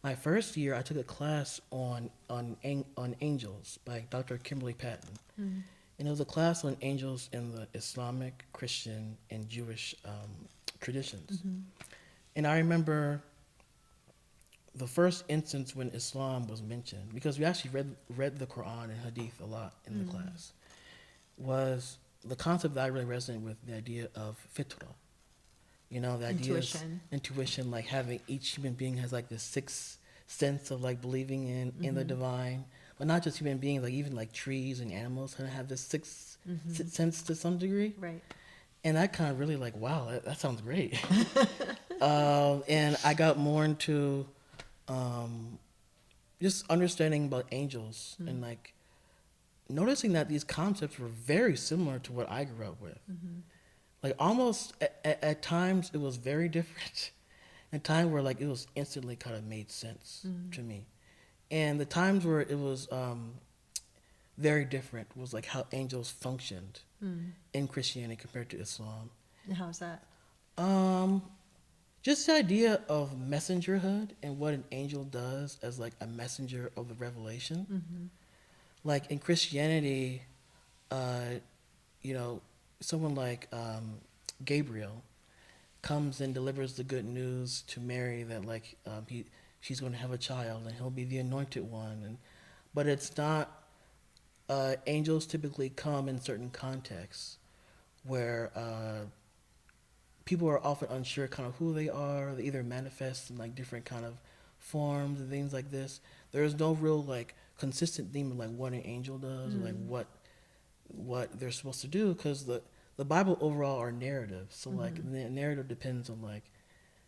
my first year I took a class on angels by Dr. Kimberly Patton, and it was a class on angels in the Islamic, Christian, and Jewish traditions. And I remember the first instance when Islam was mentioned, because we actually read the Quran and Hadith a lot in the class, was the concept that I really resonated with, the idea of fitrah. The idea of intuition, like having each human being has like this sixth sense of like believing in the divine, but not just human beings, like even like trees and animals kind of have this sixth sense to some degree. Right. And I kind of really like, wow, that sounds great. And I got more into just understanding about angels and like noticing that these concepts were very similar to what I grew up with. Like almost at times it was very different. At times where like it was instantly kind of made sense to me. And the times where it was very different was like how angels functioned in Christianity compared to Islam. And how's that? Just the idea of messengerhood and what an angel does as like a messenger of the revelation. Like in Christianity, someone like Gabriel comes and delivers the good news to Mary that like she's going to have a child and he'll be the anointed one. But it's not, angels typically come in certain contexts where people are often unsure kind of who they are. They either manifest in like different kind of forms and things like this. There's no real like consistent theme of like what an angel does or like what they're supposed to do, because the Bible overall are narratives. So like the narrative depends on like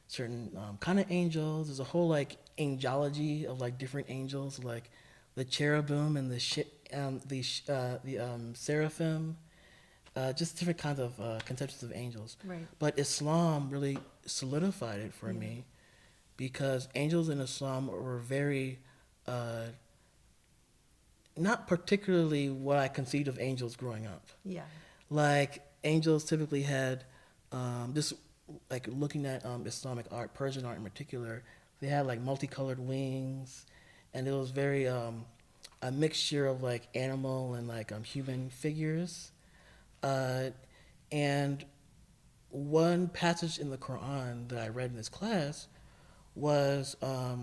certain kind of angels. There's a whole like angelology of like different angels, like the cherubim and the seraphim, just different kinds of conceptions of angels. Right. But Islam really solidified it for me, because angels in Islam were very not particularly what I conceived of angels growing up. Yeah. Like angels typically had just like looking at Islamic art, Persian art in particular, they had like multicolored wings, and it was very a mixture of like animal and like human figures. And one passage in the Quran that I read in this class was a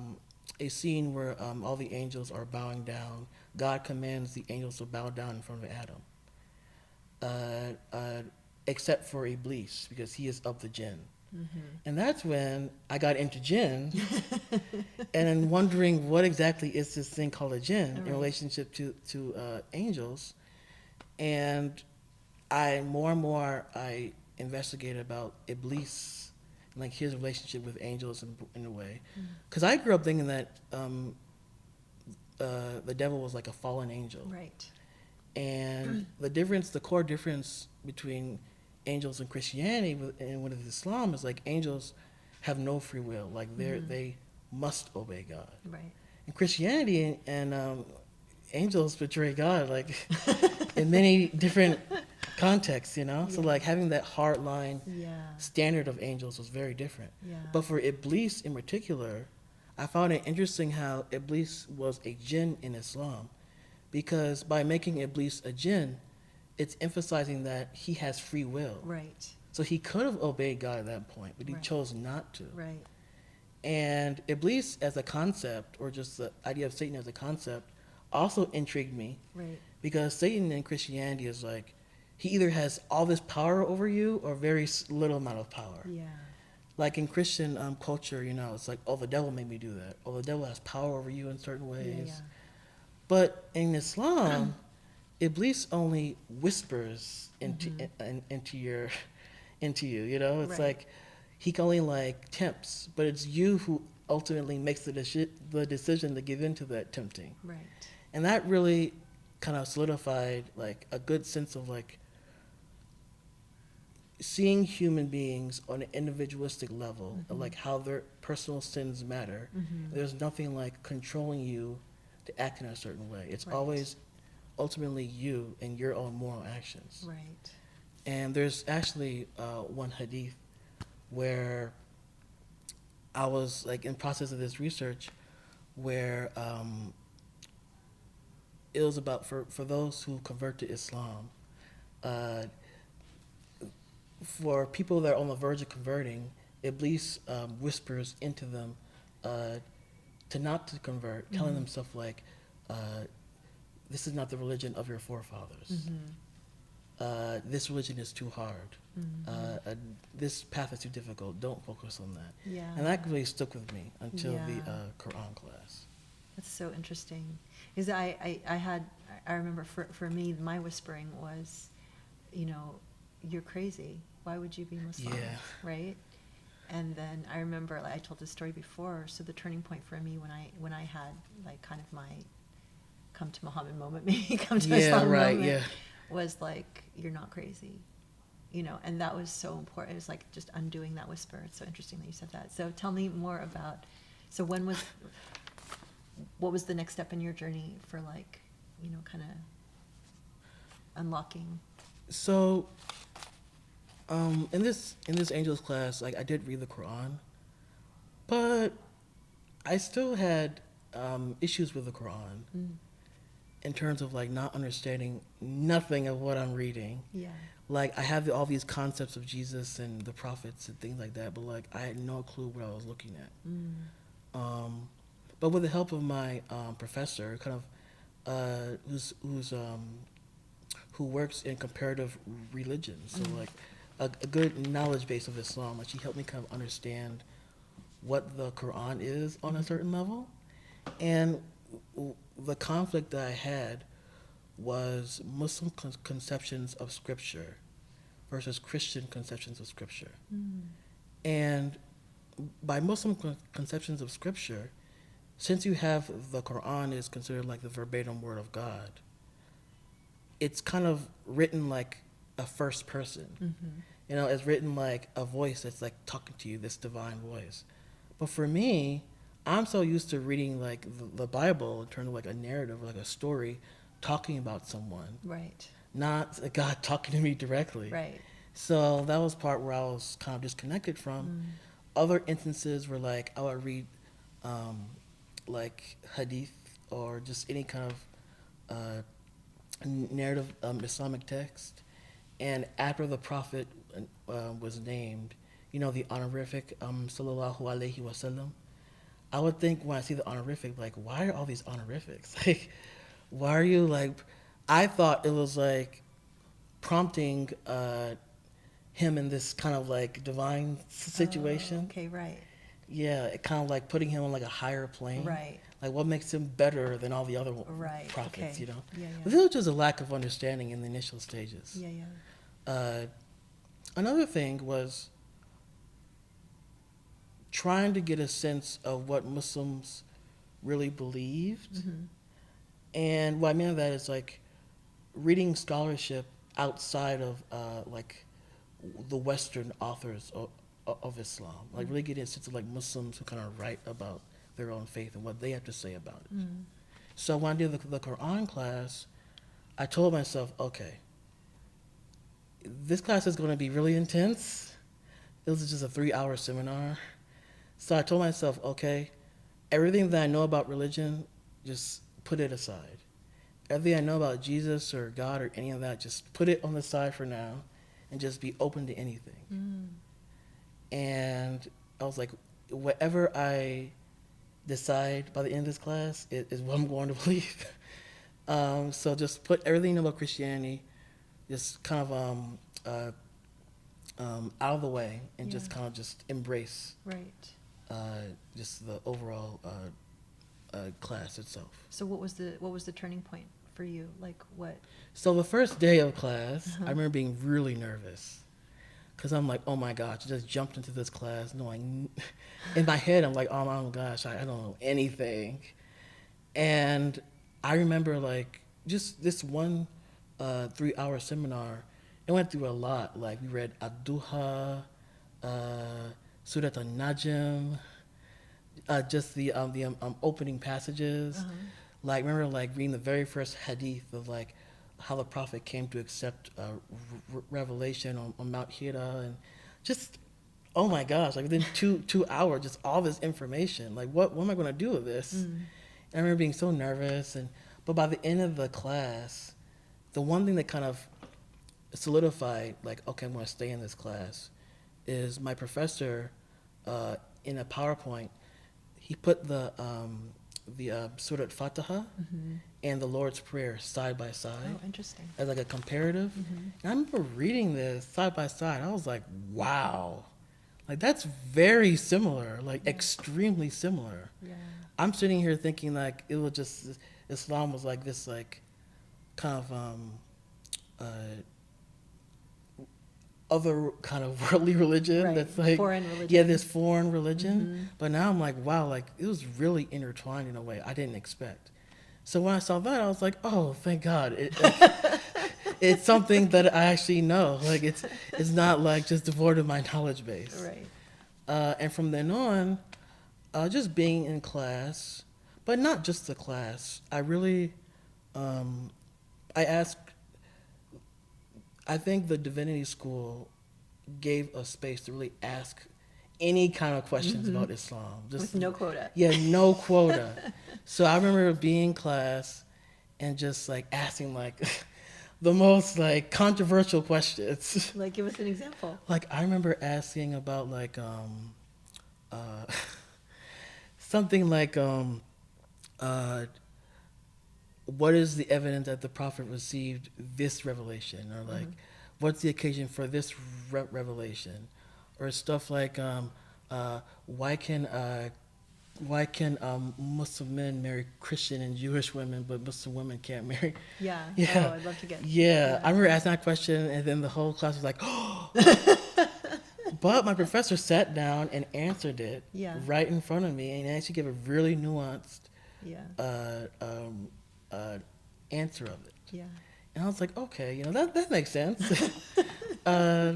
scene where all the angels are bowing down. God commands the angels to bow down in front of Adam, except for Iblis, because he is of the jinn. And that's when I got into jinn, and then wondering what exactly is this thing called a jinn in relationship to angels. And more and more I investigated about Iblis, like his relationship with angels in a way, because I grew up thinking that the devil was like a fallen angel, Right. and the core difference between angels and Christianity and with Islam is like angels have no free will, like they must obey God. Right. In Christianity and angels betray God like in many different contexts, you know. So like having that hard line standard of angels was very different. Yeah. But for Iblis in particular, I found it interesting how Iblis was a jinn in Islam, because by making Iblis a jinn, it's emphasizing that he has free will. Right. So he could have obeyed God at that point, but he chose not to. Right. And Iblis as a concept, or just the idea of Satan as a concept, also intrigued me. Right. Because Satan in Christianity is like, he either has all this power over you or very little amount of power. Yeah. Like in Christian culture, you know, it's like, oh, the devil made me do that. Oh, the devil has power over you in certain ways. Yeah. But in Islam, Iblis only whispers into you. You know, it's like he can only like tempts, but it's you who ultimately makes the decision to give in to that tempting. Right. And that really kind of solidified like a good sense of like seeing human beings on an individualistic level, of like how their personal sins matter. There's nothing like controlling you to act in a certain way. It's always ultimately you and your own moral actions. Right. And there's actually one hadith where I was like in process of this research where it was about for those who convert to Islam, for people that are on the verge of converting, Iblis whispers into them to not to convert, telling them stuff like, this is not the religion of your forefathers. This religion is too hard. This path is too difficult. Don't focus on that. Yeah. And that really stuck with me until the Quran class. That's so interesting. Because I remember for me, my whispering was, you know, you're crazy. Why would you be Muslim? Yeah. Right? And then I remember, like I told this story before, so the turning point for me when I had like kind of my come to Muhammad moment, maybe come to Islam moment, was like, you're not crazy. You know, and that was so important. It was like just undoing that whisper. It's so interesting that you said that. So tell me more about, so what was the next step in your journey for like, you know, kind of unlocking? So, in this angels class, like I did read the Quran, but I still had issues with the Quran in terms of like not understanding nothing of what I'm reading. Yeah. Like I have all these concepts of Jesus and the prophets and things like that, but like I had no clue what I was looking at. But with the help of my professor, kind of who works in comparative religion, so like a good knowledge base of Islam. Like she helped me kind of understand what the Quran is on a certain level, and the conflict that I had was Muslim conceptions of scripture versus Christian conceptions of scripture. And by Muslim conceptions of scripture, since you have the Quran is considered like the verbatim word of God, it's kind of written like a first person. You know, it's written like a voice that's like talking to you, this divine voice. But for me, I'm so used to reading like the Bible in terms of like a narrative, like a story, talking about someone, Right. not a God talking to me directly. Right. So that was part where I was kind of disconnected from. Other instances were like I would read like hadith or just any kind of narrative Islamic text, and after the Prophet was named, you know, the honorific sallallahu alaihi wasallam, I would think when I see the honorific, like, why are all these honorifics? Like, why are you like? I thought it was like prompting him in this kind of like divine situation. Oh, okay, right. Yeah, it kind of like putting him on like a higher plane. Right. Like what makes him better than all the other Right, prophets, okay. you know? Yeah, yeah. But there was just a lack of understanding in the initial stages. Yeah, yeah. Another thing was trying to get a sense of what Muslims really believed. And what I mean by that is like reading scholarship outside of like the Western authors of Islam, like really getting a sense of like Muslims who kind of write about their own faith and what they have to say about it. So when I did the Quran class, I told myself, okay, this class is going to be really intense. It was just a 3-hour seminar. So I told myself, okay, everything that I know about religion, just put it aside. Everything I know about Jesus or God or any of that, just put it on the side for now and just be open to anything. And I was like, whatever I decide by the end of this class is what I'm going to believe. So just put everything you know about Christianity, just kind of out of the way and just kind of just embrace Right. just the overall class itself. So what was the turning point for you? Like what? So the first day of class, I remember being really nervous because I'm like, oh my gosh, I just jumped into this class knowing, in my head, I'm like, oh my gosh, I don't know anything. And I remember like just this one 3-hour seminar, it went through a lot. Like we read Ad-Duha, Surat An-Najm, just the opening passages. Like remember like reading the very first hadith of like how the Prophet came to accept revelation on Mount Hira, and just oh my gosh, like within two hours, just all this information. Like what am I going to do with this? And I remember being so nervous, but by the end of the class, the one thing that kind of solidified like okay, I'm going to stay in this class is my professor in a PowerPoint. He put the Surat Fatiha and the Lord's Prayer side by side. Oh, interesting. As like a comparative. And I remember reading this side by side. I was like, wow. Like that's very similar, like extremely similar. Yeah. I'm sitting here thinking like it was just, Islam was like this like kind of other kind of worldly religion Right. that's like Foreign religion. Yeah, this foreign religion. But now I'm like, wow, like it was really intertwined in a way I didn't expect. So when I saw that, I was like, oh, thank God. It's something that I actually know. Like it's not like just devoid of my knowledge base. Right. And from then on, just being in class, but not just the class. I really, I think the divinity school gave us space to really ask any kind of questions about Islam. Just, With no quota. Yeah, no quota. So I remember being in class and just like asking like the most like controversial questions. Like give us an example. Like I remember asking about like something like uh, what is the evidence that the prophet received this revelation, or like, what's the occasion for this revelation, or stuff like, uh, why can uh, Muslim men marry Christian and Jewish women, but Muslim women can't marry? Yeah. Yeah, Oh, I'd love to get. yeah. I Yeah. remember asking that question, and then the whole class was like, "Oh!" But my professor sat down and answered it Yeah. right in front of me, and actually gave a really nuanced Yeah. uh, um, uh, answer of it. Yeah. And I was like, okay, that makes sense. uh,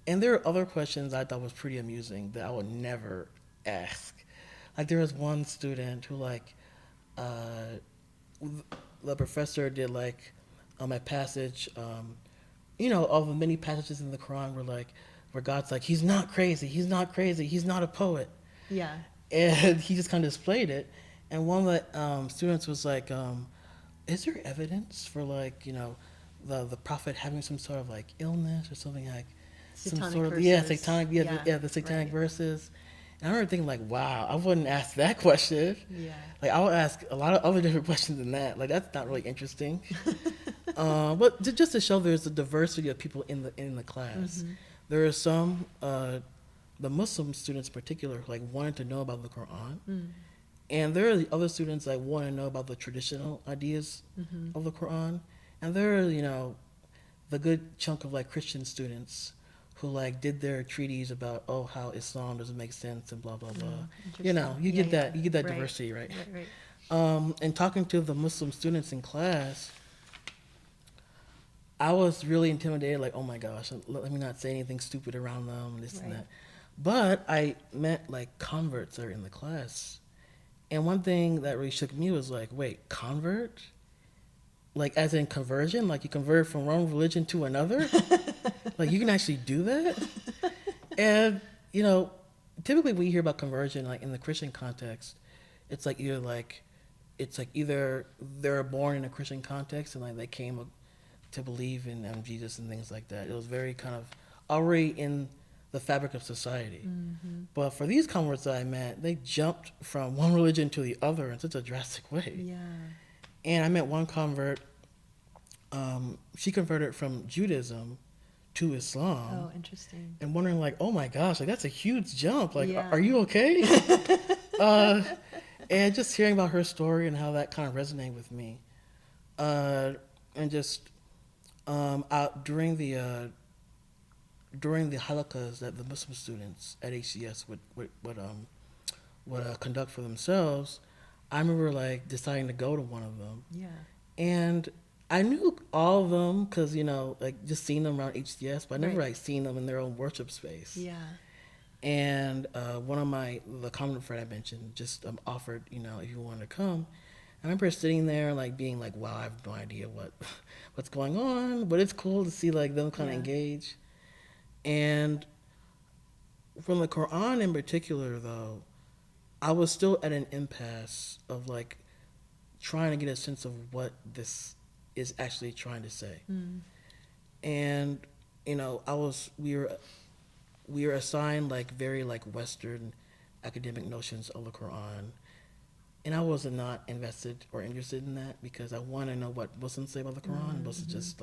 and there are other questions I thought was pretty amusing that I would never ask. Like there was one student who uh, the professor did a passage, all the many passages in the Quran where God's like, he's not crazy, he's not crazy, he's not a poet. Yeah. And he just kind of displayed it. And one of the students was like, is there evidence for the prophet having some sort of illness or something some Satanic sort of verses. satanic the satanic Right. verses. And I remember thinking wow, I wouldn't ask that question. Yeah. I would ask a lot of other different questions than that. That's not really interesting. But just to show there's a diversity of people in the class. There are some the Muslim students in particular wanted to know about the Quran. And there are the other students that want to know about the traditional ideas of the Quran. And there are, the good chunk of Christian students who did their treatise about how Islam doesn't make sense and blah blah blah. You get that Right. diversity, right? Right. And talking to the Muslim students in class, I was really intimidated, oh my gosh, let me not say anything stupid around them, this and Right. that. But I met converts that are in the class. And one thing that really shook me was wait, convert? As in conversion? You convert from one religion to another? You can actually do that? And, typically when you hear about conversion, in the Christian context, it's either they're born in a Christian context and they came to believe in Jesus and things like that. It was very kind of already in the fabric of society. But for these converts that I met, they jumped from one religion to the other in such a drastic way. Yeah. And I met one convert. She converted from Judaism to Islam. Oh, interesting. And wondering oh my gosh, that's a huge jump. Yeah. Are you okay? And just hearing about her story and how that kind of resonated with me. And just during the halakas that the Muslim students at HCS would conduct for themselves, I remember deciding to go to one of them. Yeah. And I knew all of them because just seeing them around HCS, but I never Right. seen them in their own worship space. Yeah. And one of the common friend I mentioned just offered if you wanted to come. I remember sitting there being wow, I have no idea what's going on, but it's cool to see them kind of Yeah. engage. And from the Quran in particular, though, I was still at an impasse of trying to get a sense of what this is actually trying to say. And we were assigned very Western academic notions of the Quran, and I was not invested or interested in that because I want to know what Muslims say about the Quran versus just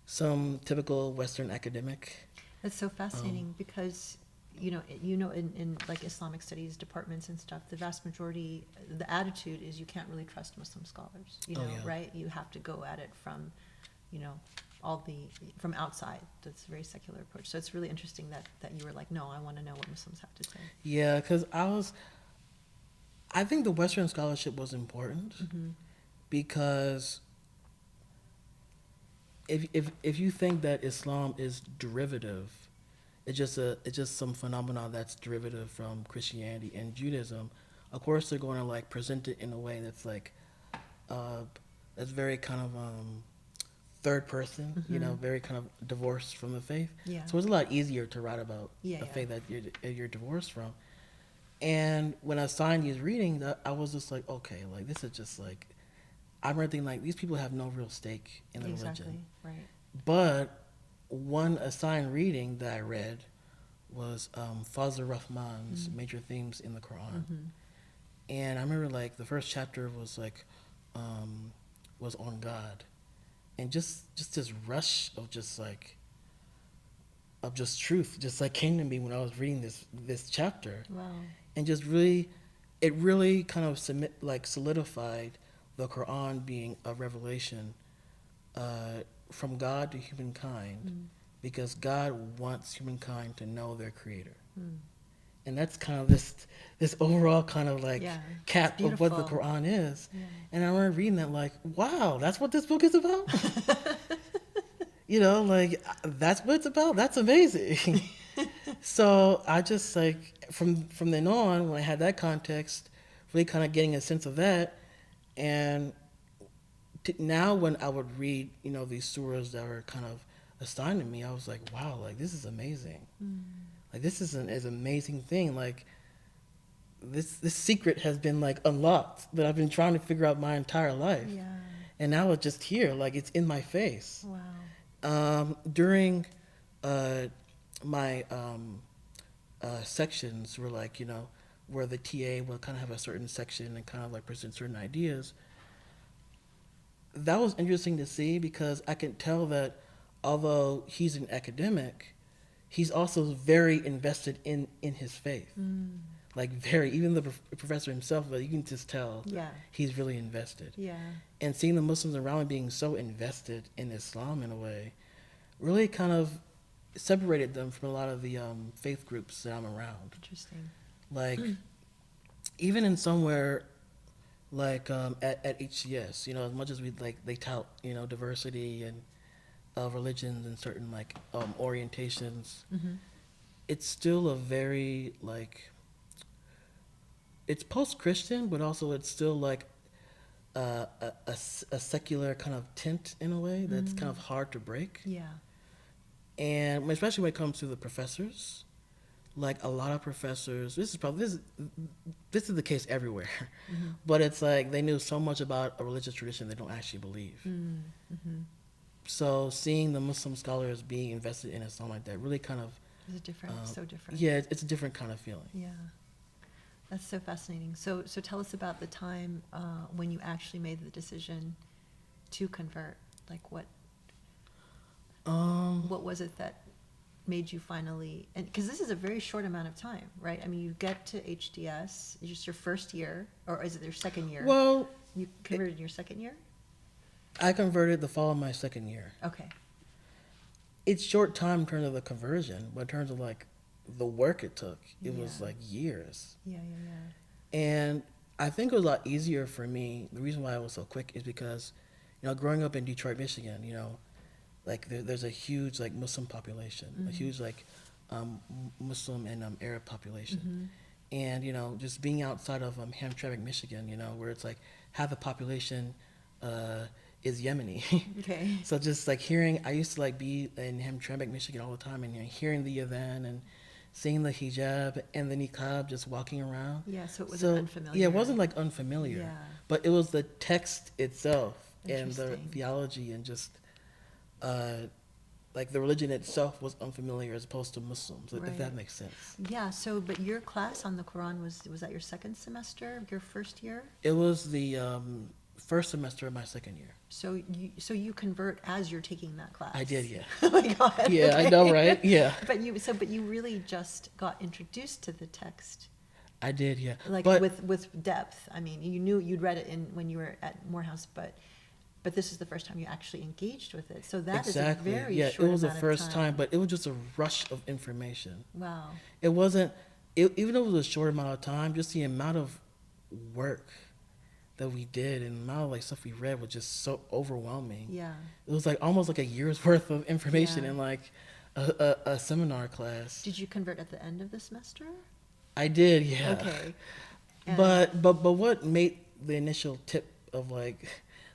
some typical Western academic. That's so fascinating because in Islamic studies departments and stuff, the vast majority, the attitude is you can't really trust Muslim scholars, Yeah. right? You have to go at it from, from outside. That's a very secular approach. So it's really interesting that you were no, I want to know what Muslims have to say. Yeah, because I think the Western scholarship was important because if you think that Islam is derivative, it's just some phenomenon that's derivative from Christianity and Judaism. Of course, they're going to present it in a way that's that's very kind of third person, very kind of divorced from the faith. Yeah. So it's a lot easier to write about Yeah, the yeah. faith that you're divorced from. And when I signed these readings, I was just okay, this is just I remember thinking these people have no real stake in the Exactly. religion. Right. But one assigned reading that I read was Fazl Rahman's Major Themes in the Quran. And I remember like the first chapter was on God, and just this rush of just truth just like came to me when I was reading this chapter, Wow. and just really, it really kind of solidified the Quran being a revelation from God to humankind, because God wants humankind to know their Creator. And that's kind of this overall kind of like Yeah, cap it's of what the beautiful. Quran is. Yeah. And I remember reading that like, wow, that's what this book is about. You know, like that's what it's about. That's amazing. So I just like from then on, when I had that context, really kind of getting a sense of that, and now when I would read, you know, these surahs that were kind of assigned to me, I was like, wow, like this is amazing. Like this is an amazing thing. Like this secret has been like unlocked that I've been trying to figure out my entire life, Yeah. and now it's just here, like it's in my face. Wow. During my sections were like, you know, where the TA will kind of have a certain section and kind of like present certain ideas. That was interesting to see, because I can tell that although he's an academic, he's also very invested in his faith. Like very, even the professor himself, but you can just tell Yeah. he's really invested. Yeah. And seeing the Muslims around me being so invested in Islam in a way really kind of separated them from a lot of the faith groups that I'm around. Interesting. Like even in somewhere like at HCS, you know, as much as we like they tout, you know, diversity and religions and certain like orientations, it's still a very like, it's post-Christian, but also it's still like a secular kind of tint in a way that's kind of hard to break. Yeah. And especially when it comes to the professors, like a lot of professors, this is the case everywhere, but it's like they knew so much about a religious tradition they don't actually believe. So seeing the Muslim scholars being invested in Islam like that really kind of, It's different. So different. yeah, it's a different kind of feeling. Yeah. That's so fascinating. So tell us about the time when you actually made the decision to convert. Like what was it that made you finally? And because this is a very short amount of time, right? I mean, you get to HDS. It's just your first year, or is it your second year? Well, You converted in your second year. I converted the fall of my second year. Okay. It's short time in terms of the conversion, but in terms of like the work it took, it was Yeah. like years. Yeah. And I think it was a lot easier for me. The reason why it was so quick is because, you know, growing up in Detroit, Michigan, you know, like there's a huge like Muslim population, a huge like Muslim and Arab population. And, you know, just being outside of Hamtramck, Michigan, you know, where it's like half the population is Yemeni. Okay. So just like I used to like be in Hamtramck, Michigan all the time, and you know, hearing the adhan and seeing the hijab and the niqab just walking around. Yeah. So it wasn't unfamiliar. Yeah, it wasn't like unfamiliar. Yeah. But it was the text itself and the Interesting. theology and just like the religion itself was unfamiliar as opposed to Muslims, if Right. that makes sense. Yeah. So, but your class on the Quran was that your second semester, your first year? It was the first semester of my second year. So you convert as you're taking that class. I did, yeah. Oh my God. Yeah, okay. I know, right? Yeah. But you really just got introduced to the text, I did, yeah. like But with depth. I mean, you knew you'd read it when you were at Morehouse, but this is the first time you actually engaged with it. So that exactly, is a very yeah, short it was the amount of first time, but it was just a rush of information. Wow. It wasn't, even though it was a short amount of time, just the amount of work that we did and the amount of like stuff we read was just so overwhelming. Yeah. It was like almost like a year's worth of information Yeah. in like a seminar class. Did you convert at the end of the semester? I did, yeah. Okay. But what made the initial tip of like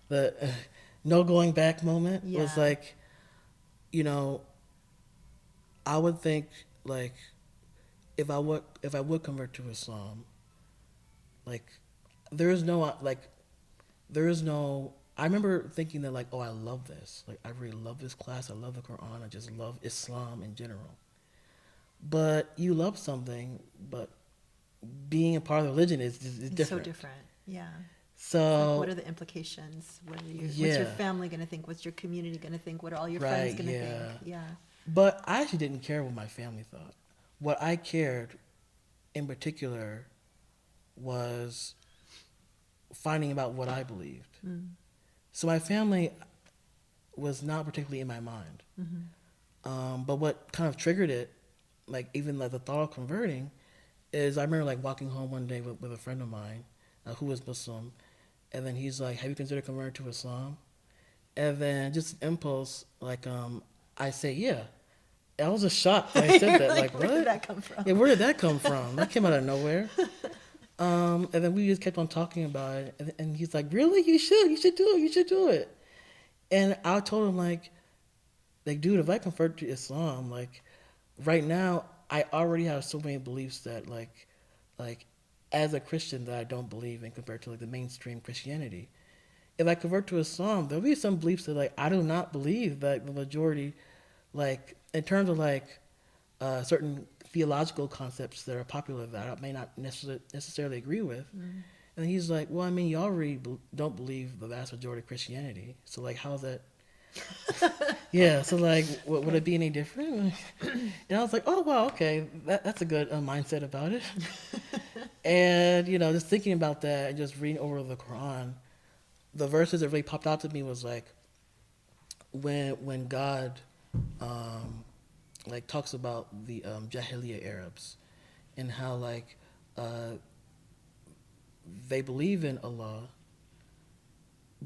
the no going back moment was Yeah. like, you know, I would think like if I would convert to Islam, like there is no I remember thinking that like, oh, I love this. Like I really love this class. I love the Quran. I just love Islam in general. But you love something, but being a part of the religion is It's different. so different. Yeah. So Like, what are the implications? What's your yeah, family going to think? What's your community going to think? What are all your right, friends going to yeah. think? Yeah. But I actually didn't care what my family thought. What I cared in particular was finding out what I believed. Mm. So my family was not particularly in my mind. But what kind of triggered it, like even like the thought of converting, is I remember like walking home one day with a friend of mine who was Muslim, and then he's like, "Have you considered converting to Islam?" And then just an impulse, like I say, "Yeah." I was just shocked that I said that. Like, Where what? did that come from? Yeah, where did that come from? That came out of nowhere. And then we just kept on talking about it, and he's like, "Really? You should do it. You should do it." And I told him like, dude, if I convert to Islam, like, right now I already have so many beliefs that like, as a Christian that I don't believe in compared to like the mainstream Christianity. If I convert to Islam, there'll be some beliefs that like I do not believe that the majority, like in terms of like certain theological concepts that are popular that I may not necessarily agree with. And he's like, well, I mean, you already don't believe the vast majority of Christianity. So, like, how's that? Yeah, so, like, would it be any different? And I was like, oh, wow, okay, that's a good mindset about it. And, you know, just thinking about that and just reading over the Quran, the verses that really popped out to me was, like, when God, like, talks about the Jahiliyyah Arabs and how, like, they believe in Allah,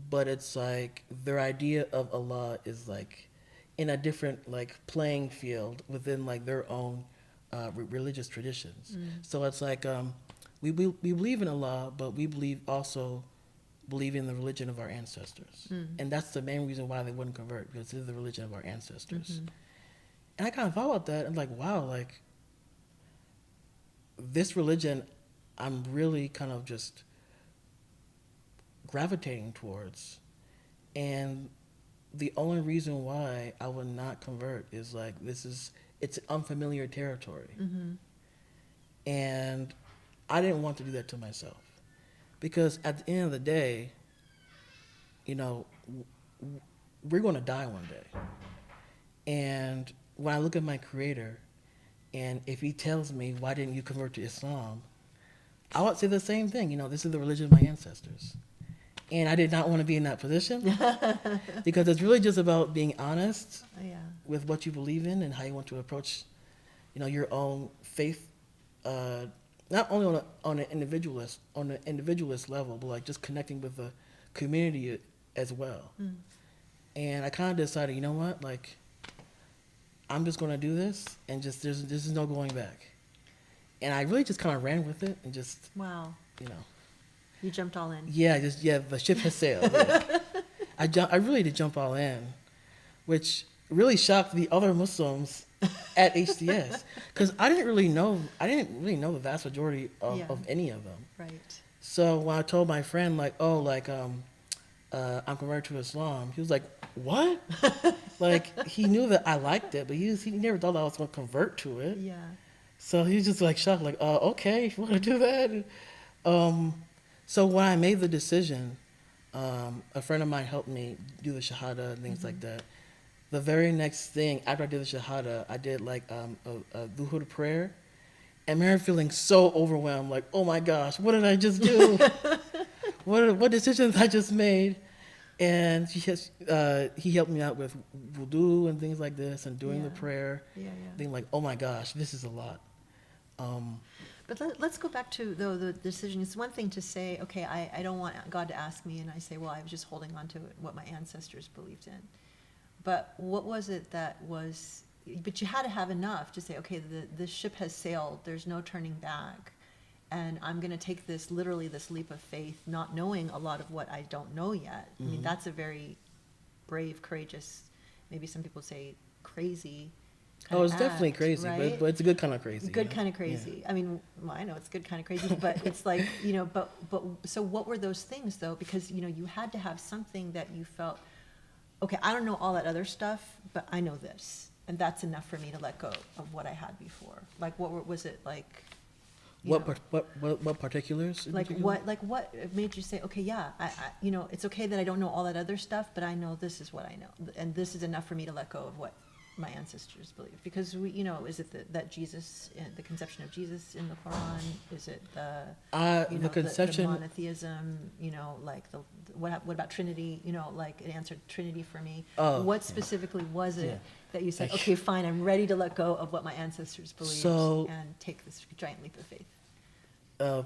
but it's like their idea of Allah is like in a different like playing field within like their own religious traditions. So it's like we believe in Allah, but we believe in the religion of our ancestors, and that's the main reason why they wouldn't convert, because it is the religion of our ancestors. And I kind of thought about that and like, wow, like this religion, I'm really kind of just gravitating towards, and the only reason why I would not convert is like it's unfamiliar territory, and I didn't want to do that to myself, because at the end of the day, you know, we're going to die one day, and when I look at my Creator, and if He tells me, why didn't you convert to Islam, I would say the same thing. You know, this is the religion of my ancestors. And I did not want to be in that position because it's really just about being honest with what you believe in and how you want to approach, you know, your own faith, not only on an individualist level, but like just connecting with the community as well. And I kind of decided, you know what, like I'm just going to do this, and just there's no going back. And I really just kind of ran with it and just, you know. You jumped all in. Yeah, the ship has sailed. Yeah. I really did jump all in, which really shocked the other Muslims at HCS, because I didn't really know the vast majority of any of them. Right. So when I told my friend like, oh, like I'm converted to Islam, he was like, what? Like he knew that I liked it, but he never thought I was going to convert to it. Yeah. So he was just like shocked, like, okay, if you want to do that. So when I made the decision, a friend of mine helped me do the Shahada and things like that. The very next thing after I did the Shahada, I did like a Dhuhr prayer. And I remember feeling so overwhelmed, like, oh my gosh, what did I just do? what decisions I just made? And he helped me out with wudu and things like this, and doing the prayer. Being like, oh my gosh, this is a lot. But let's go back to the decision. It's one thing to say, okay, I don't want God to ask me, and I say, well, I was just holding on to what my ancestors believed in. But what was it that was? But you had to have enough to say, okay, the ship has sailed. There's no turning back, and I'm going to take this leap of faith, not knowing a lot of what I don't know yet. I mean, that's a very brave, courageous. Maybe some people say crazy. It's definitely crazy, right? but it's a good kind of crazy. Good kind of crazy. Yeah. I mean, well, I know it's good kind of crazy, but it's like, you know, but so what were those things though? Because, you know, you had to have something that you felt, okay, I don't know all that other stuff, but I know this, and that's enough for me to let go of what I had before. Like, what was it like? You know? What particulars? in Like particular? what made you say, okay, yeah, you know, it's okay that I don't know all that other stuff, but I know this is what I know, and this is enough for me to let go of what my ancestors believed. Because we, you know, is it that Jesus, the conception of Jesus in the Quran? Is it the, you know, The conception. the monotheism? You know, like what about Trinity? You know, like it answered Trinity for me. Oh, What yeah. specifically was it Yeah. that you said, Like- okay, fine, I'm ready to let go of what my ancestors believed So- and take this giant leap of faith?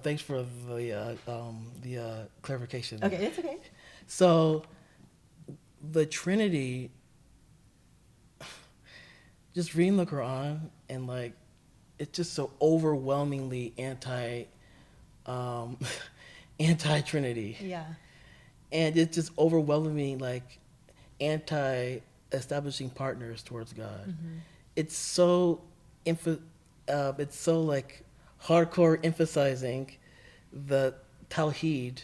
Thanks for the clarification. there. Okay, it's okay. So, the Trinity, just reading the Quran and like, it's just so overwhelmingly anti-Trinity, Yeah. and it's just overwhelmingly like anti-establishing partners towards God. Mm-hmm. It's so it's so like hardcore emphasizing the tawheed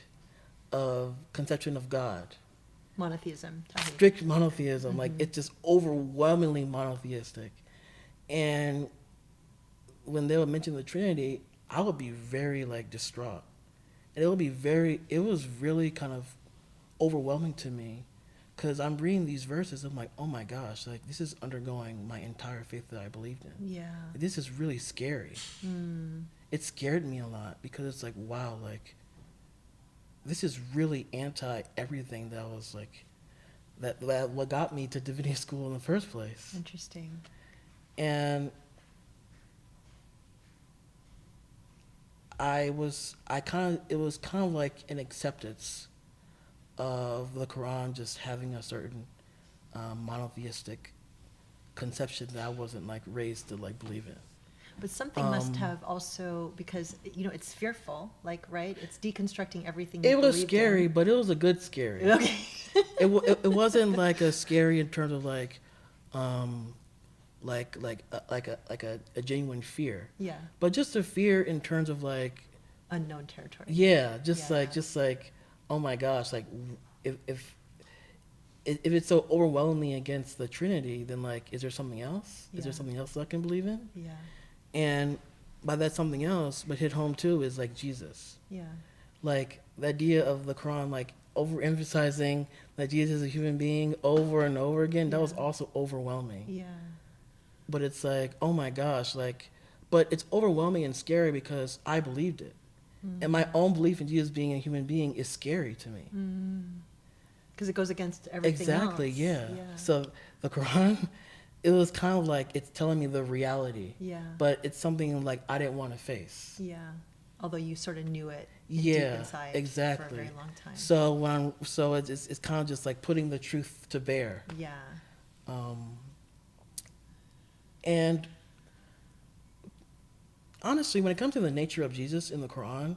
of conception of God. Monotheism. Tawhid. Strict monotheism, like Mhm. it's just overwhelmingly monotheistic. And when they would mention the Trinity, I would be very like distraught. And it was really kind of overwhelming to me because I'm reading these verses. I'm like, oh my gosh, like this is undergoing my entire faith that I believed in. Yeah. This is really scary. Mm. It scared me a lot because it's like, wow, like this is really anti everything that was like that what got me to divinity school in the first place. Interesting. And it was kind of like an acceptance of the Quran just having a certain monotheistic conception that I wasn't like raised to like believe in. But something must have also, because, you know, it's fearful, like, right? It's deconstructing everything you It was believed scary, in. but it was a good scary. Okay. It wasn't like a scary in terms of like a genuine fear, Yeah. but just a fear in terms of like Unknown territory. yeah, Yeah. just like oh my gosh, like if it's so overwhelmingly against the Trinity, then like is there something else? Is there Yeah. something else that I can believe in? Yeah. And by that something else, but hit home too is like Jesus. Yeah. Like the idea of the Quran like overemphasizing that Jesus is a human being over and over again, that was Yeah. also overwhelming. Yeah. But it's like, oh my gosh, like, but it's overwhelming and scary because I believed it. And my own belief in Jesus being a human being is scary to me. Because it goes against everything Exactly, else. yeah. Yeah. So the Quran, it was kind of like it's telling me the reality. Yeah. But it's something like I didn't want to face. Yeah. Although you sort of knew it Yeah, deep inside exactly. for a very long time. So it's kind of just like putting the truth to bear. Yeah. And honestly, when it comes to the nature of Jesus in the Quran,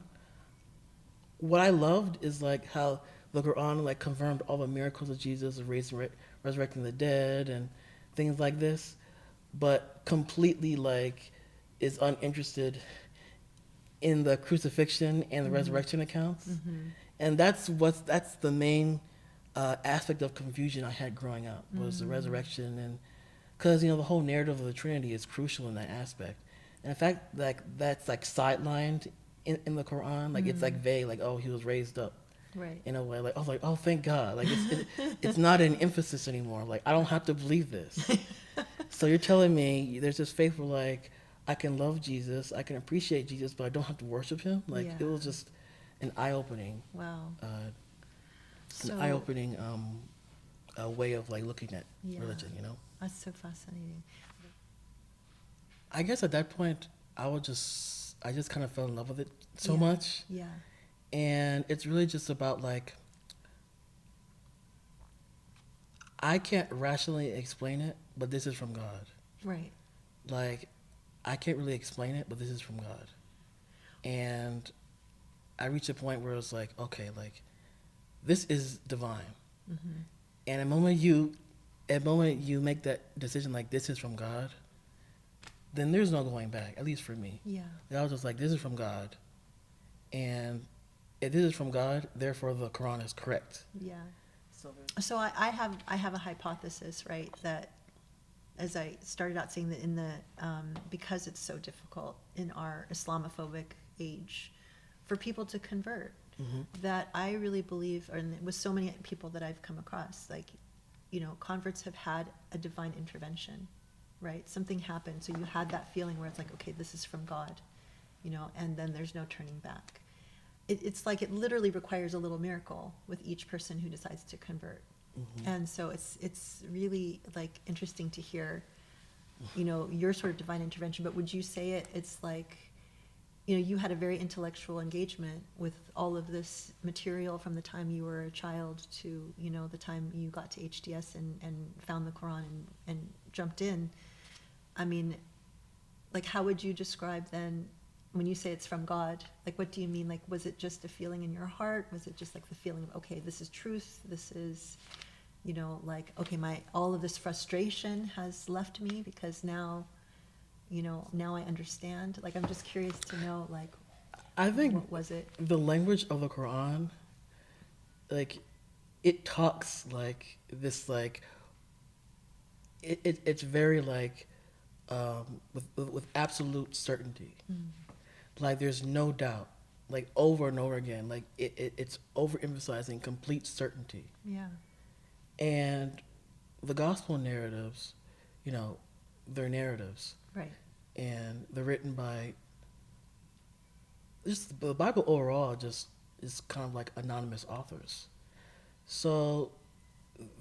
what I loved is like how the Quran like confirmed all the miracles of Jesus, of resurrecting the dead and things like this, but completely like is uninterested in the crucifixion and the resurrection accounts. And that's the main aspect of confusion I had growing up was the resurrection, and because the whole narrative of the Trinity is crucial in that aspect. And in fact, like that's like sidelined in the Quran, like it's like vague, like oh he was raised up, Right. in a way, like I was like oh thank God, like it's not an emphasis anymore. Like I don't have to believe this. So you're telling me there's this faith where like I can love Jesus, I can appreciate Jesus, but I don't have to worship him. Like it was Yeah. just an eye-opening, Wow. So an eye-opening way of like looking at Yeah. religion. that's so fascinating. I guess at that point I just kind of fell in love with it so Yeah. much, Yeah. and it's really just about like I can't rationally explain it, but this is from God. Right. Like I can't really explain it, but this is from God. And I reached a point where it's like, okay, like this is divine. And the moment you make that decision, like this is from God, then there's no going back. At least for me, Yeah. and I was just like, this is from God, and if this is from God, therefore the Quran is correct. Yeah. So I have a hypothesis, right, that as I started out saying that in the because it's so difficult in our Islamophobic, age for people to convert. Mm-hmm. That I really believe, and with so many people that I've come across, like, converts have had a divine intervention, right? Something happened, so you had that feeling where it's like, okay, this is from God, and then there's no turning back. It's like it literally requires a little miracle with each person who decides to convert. Mm-hmm. And so it's really like interesting to hear, your sort of divine intervention. But would you say it's like, you had a very intellectual engagement with all of this material from the time you were a child to, the time you got to HDS and found the Quran and jumped in. I mean, like, how would you describe then, when you say it's from God, like, what do you mean? Like, was it just a feeling in your heart? Was it just like the feeling of, okay, this is truth, this is, like, okay, all of this frustration has left me because now I understand. Like, I'm just curious to know, like, I think what was it? the language of the Quran, like, it talks like this, like, it's very like, with absolute certainty. Like, there's no doubt, like, over and over again, like, it's overemphasizing complete certainty. Yeah. And the gospel narratives, they're narratives. Right. And they're written by, just the Bible overall just is kind of like anonymous authors. So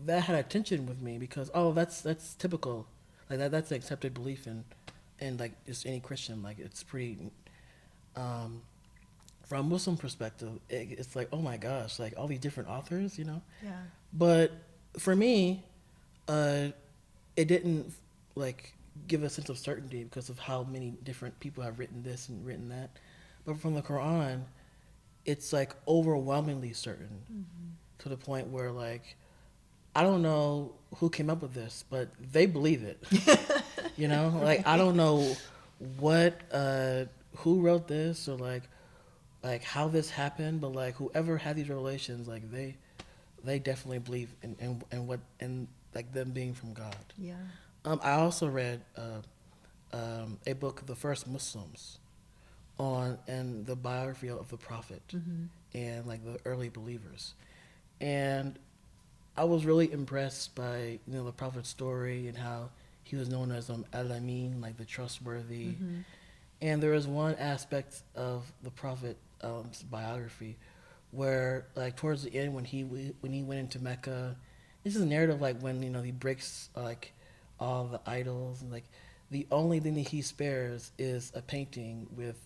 that had a tension with me because, that's typical. Like, that's an accepted belief in like just any Christian. Like, it's pretty, from a Muslim perspective, it's like, oh my gosh, like all these different authors, Yeah. But for me, it didn't like give a sense of certainty because of how many different people have written this and written that. But from the Quran, it's like overwhelmingly certain to the point where, like, I don't know who came up with this, but they believe it. Like, I don't know who wrote this or like how this happened, but like whoever had these revelations, like they definitely believe in what, and like them being from God. Yeah. I also read a book, The First Muslims, and the biography of the Prophet and like the early believers, and I was really impressed by the Prophet's story and how he was known as Al-Amin, like the trustworthy. And there was one aspect of the Prophet's biography where, like, towards the end when he went into Mecca, this is a narrative like when he breaks like all the idols, and like the only thing that he spares is a painting with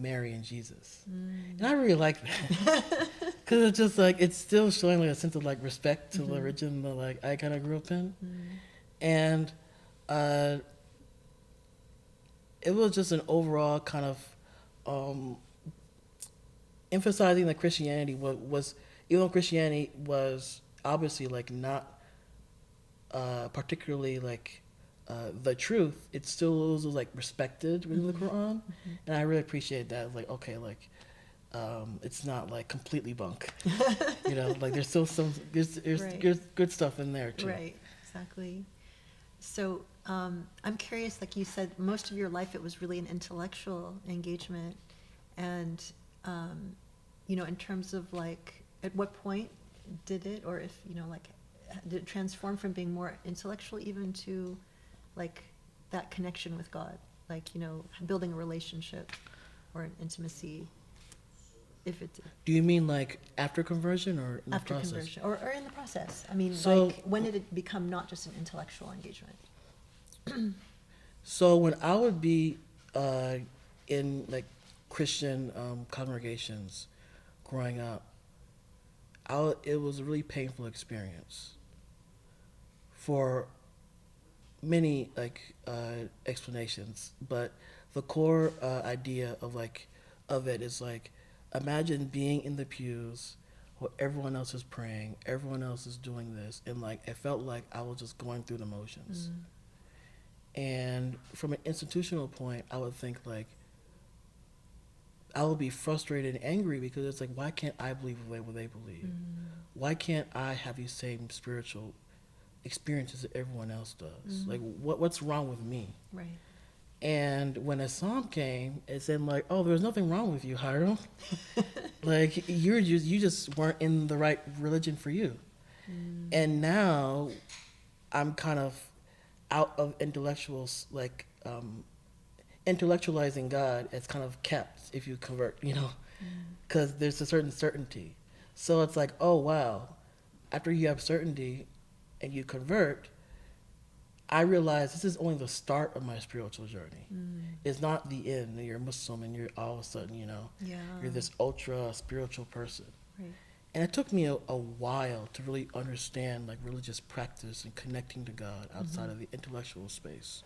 Mary and Jesus. And I really like that because it's just like it's still showing like a sense of like respect to the religion that like I kind of grew up in. And it was just an overall kind of emphasizing that Christianity was even though Christianity was obviously like not particularly like the truth, it still was like respected within the Quran, and I really appreciate that. Like, okay, like it's not like completely bunk, like there's still there's Right. good stuff in there too. Right. Exactly. So I'm curious, like you said, most of your life it was really an intellectual engagement, and in terms of like, at what point did it, or if like, did it transform from being more intellectual even to like that connection with God, like building a relationship or an intimacy? If it Do you mean like after conversion or in after the process? conversion, or in the process? I mean, So- like, when did it become not just an intellectual engagement? So when I would be in like Christian congregations growing up, it was a really painful experience for many like explanations, but the core idea of it is like, imagine being in the pews where everyone else is praying, everyone else is doing this, and like it felt like I was just going through the motions. And from an institutional point, I would think like I would be frustrated and angry because it's like, why can't I believe the way they believe? Why can't I have these same spiritual experiences that everyone else does? Like, what's wrong with me? Right. And when Islam came, it said like, "Oh, there's nothing wrong with you, Hiram. Like you just weren't in the right religion for you." And now I'm kind of out of intellectuals, like intellectualizing God as kind of kept if you convert, because there's a certain certainty. So it's like, oh wow, after you have certainty and you convert, I realize this is only the start of my spiritual journey. It's not the end. You're Muslim and you're all of a sudden, Yeah. you're this ultra spiritual person. Right. And it took me a while to really understand like religious practice and connecting to God outside of the intellectual space.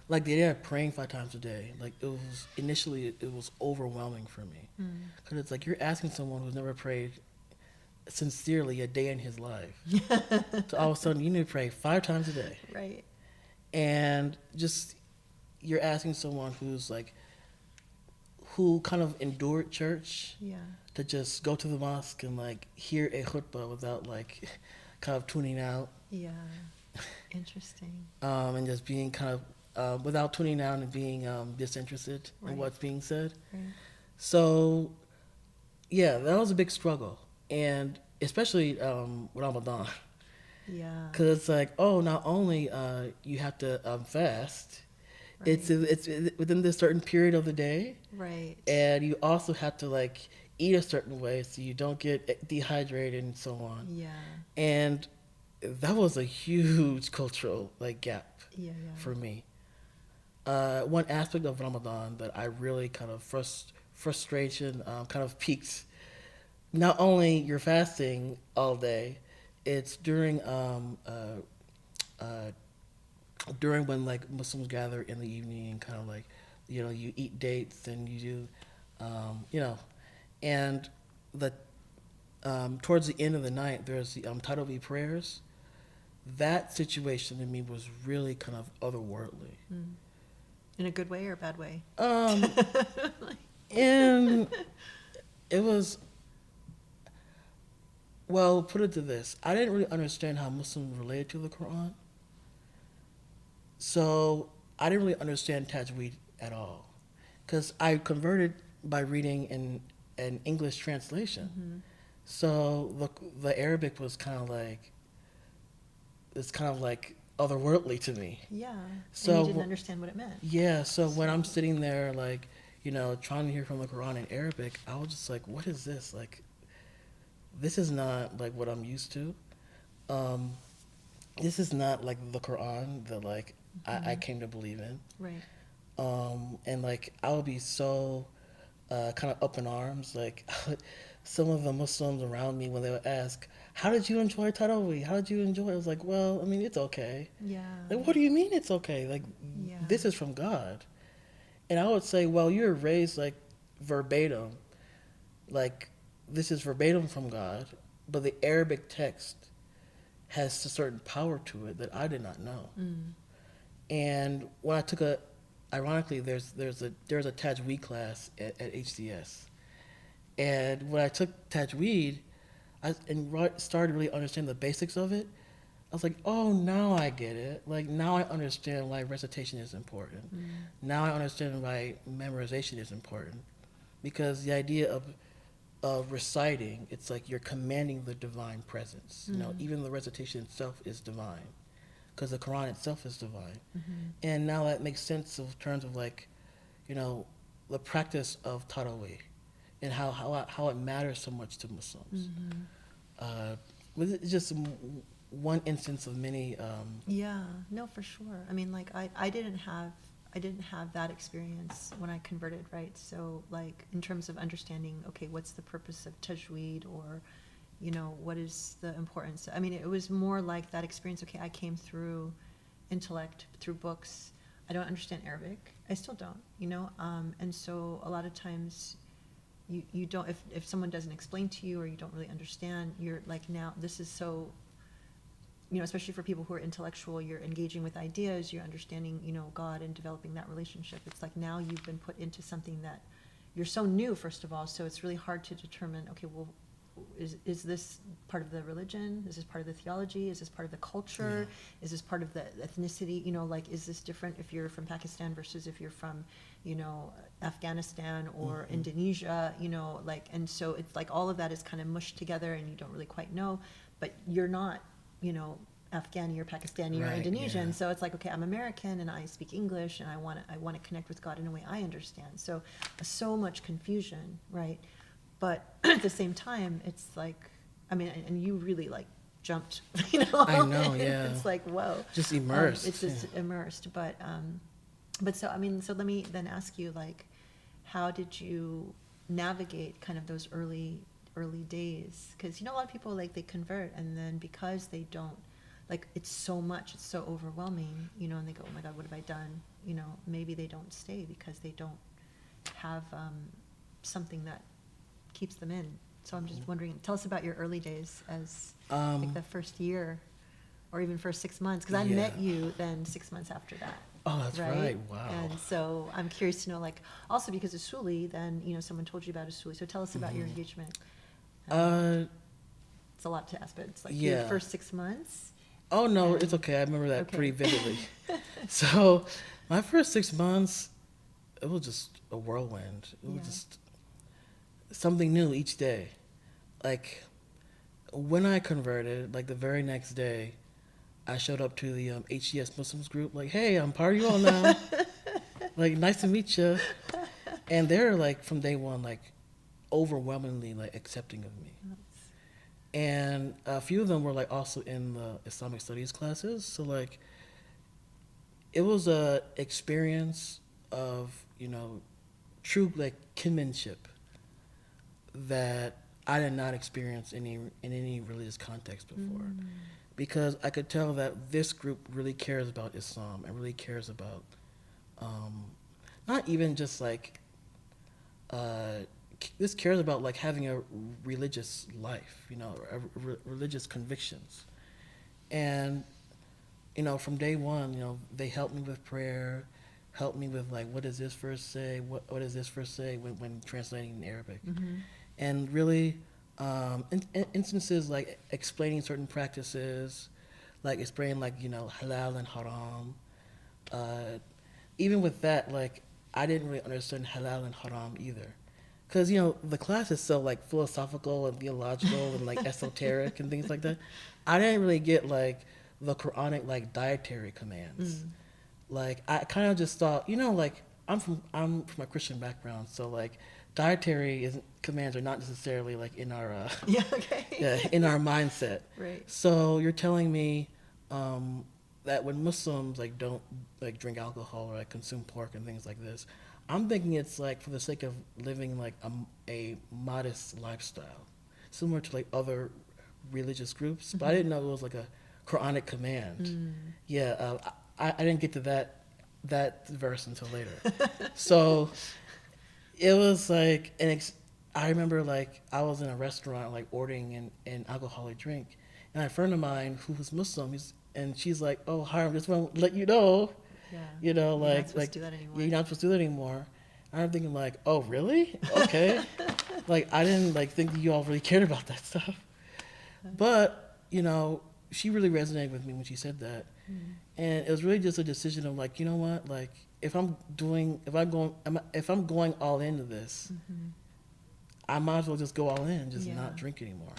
Like the idea of praying 5 times a day, like it was overwhelming for me. Because it's like you're asking someone who's never prayed sincerely a day in his life to all of a sudden you need to pray 5 times a day. Right. And just you're asking someone who kind of endured church Yeah. to just go to the mosque and like hear a khutbah without like kind of tuning out. Yeah. Interesting. And just being kind of without tuning out and being disinterested Right. in what's being said. Right. So yeah, that was a big struggle, and especially with Ramadan, Yeah. because it's like, oh, not only you have to fast, Right. it's within this certain period of the day, Right. and you also have to like eat a certain way so you don't get dehydrated and so on. Yeah. And that was a huge cultural like gap Yeah. Yeah. for me. One aspect of Ramadan that I really kind of frustration kind of peaked. Not only you're fasting all day, it's during when like Muslims gather in the evening and kind of like you eat dates and you do and the towards the end of the night there's the Tarawih prayers. That situation to me was really kind of otherworldly. In a good way or a bad way? And it was, well, put it to this. I didn't really understand how Muslims related to the Quran. So I didn't really understand tajweed at all. Because I converted by reading in an English translation. So the Arabic was kind of like, it's kind of like otherworldly to me. Yeah. So and you didn't understand what it meant. Yeah, so when I'm sitting there, like, trying to hear from the Quran in Arabic, I was just like, what is this? Like, this is not, like, what I'm used to. This is not, like, the Quran that, like, I came to believe in. Right. And, like, I would be so kind of up in arms. Like, some of the Muslims around me, when they would ask, how did you enjoy Tarawih? How did you enjoy it? I was like, well, I mean, it's okay. Yeah. Like, what do you mean it's okay? Like, Yeah. this is from God. And I would say, well, you were raised like verbatim, like this is verbatim from God, but the Arabic text has a certain power to it that I did not know. And when I took ironically, there's a Tajweed class at HCS, and when I took Tajweed, started really understanding the basics of it. I was like, oh, now I get it. Like, now I understand why recitation is important. Now I understand why memorization is important. Because the idea of reciting, it's like you're commanding the divine presence. Even the recitation itself is divine. Because the Quran itself is divine. And now that makes sense of terms of like, the practice of Tarawih and how it matters so much to Muslims. It's just one instance of many. Yeah, no, for sure. I mean, like I didn't have that experience when I converted, right? So like in terms of understanding, okay, what's the purpose of tajweed, or what is the importance? I mean, it was more like that experience. Okay, I came through intellect, through books. I don't understand Arabic. I still don't, and so a lot of times you don't, if someone doesn't explain to you or you don't really understand, you're like, now this is so, especially for people who are intellectual, you're engaging with ideas, you're understanding, God and developing that relationship. It's like now you've been put into something that you're so new, first of all, so it's really hard to determine, okay, well, is this part of the religion? Is this part of the theology? Is this part of the culture? Yeah. Is this part of the ethnicity? You know, like, is this different if you're from Pakistan versus if you're from, you know, Afghanistan or Indonesia, you know, like, and so it's like all of that is kind of mushed together and you don't really quite know, but you're not, you know, Afghani or Pakistani or Right, Indonesian. yeah. So it's like, okay, I'm American and I speak English and I want to connect with God in a way I understand. So much confusion, right? But at the same time, it's like, I mean, and you really like jumped, you know. I know, yeah. It's like, whoa. Just immersed. It's just immersed. But so, I mean, so let me then ask you, like, how did you navigate kind of those early days? Because, you know, a lot of people, like, they convert and then because they don't, like, it's so much, it's so overwhelming, you know, and they go, oh my God, what have I done? You know, maybe they don't stay because they don't have something that keeps them in. So I'm just wondering, tell us about your early days as like the first year or even first 6 months, because I met you then 6 months after that. Oh, that's right. Wow. And so I'm curious to know, like, also because Usuli, then, you know, someone told you about Usuli. So tell us about your engagement. It's a lot to ask, but it's like your first 6 months. Oh, no, it's okay. I remember that pretty vividly. So my first 6 months, it was just a whirlwind. It was just something new each day. Like, when I converted, like the very next day, I showed up to the HDS Muslims group, like, hey, I'm part of you all now. Like, nice to meet you. And they're, like, from day one, like, overwhelmingly, like, accepting of me. And a few of them were, like, also in the Islamic studies classes. So, like, it was a experience of, you know, true, like, kinship that I did not experience in any religious context before. Because I could tell that this group really cares about Islam and really cares about, not even just, like, this cares about, like, having a religious life, you know, religious convictions. And, you know, from day one, you know, they helped me with prayer, helped me with, like, what does this verse say, what does this verse say when translating in Arabic. And really, instances like explaining certain practices, like explaining, like, you know, halal and haram. Even with that, like, I didn't really understand halal and haram either. Because, you know, the class is so, like, philosophical and theological and, like, esoteric and things like that. I didn't really get, like, the Quranic, like, dietary commands. Like, I kind of just thought, you know, like, I'm from a Christian background, so, like, dietary commands are not necessarily, like, in our in our mindset. Right. So you're telling me that when Muslims, like, don't, like, drink alcohol or, like, consume pork and things like this, I'm thinking it's, like, for the sake of living, like, a modest lifestyle, similar to, like, other religious groups. But I didn't know it was, like, a Quranic command. I didn't get to that verse until later. So it was like I remember, like, I was in a restaurant, like, ordering an alcoholic drink, and a friend of mine who was Muslim, and she's like, "Oh, Hiram, just want to let you know, you know, You're like, not supposed to do that anymore. you're not supposed to do that anymore." And I'm thinking, like, "Oh, really? Okay." Like, I didn't, like, think that you all really cared about that stuff, but, you know, she really resonated with me when she said that, and it was really just a decision of, like, you know what, like, if I'm going all into this, I might as well just go all in and just not drink anymore.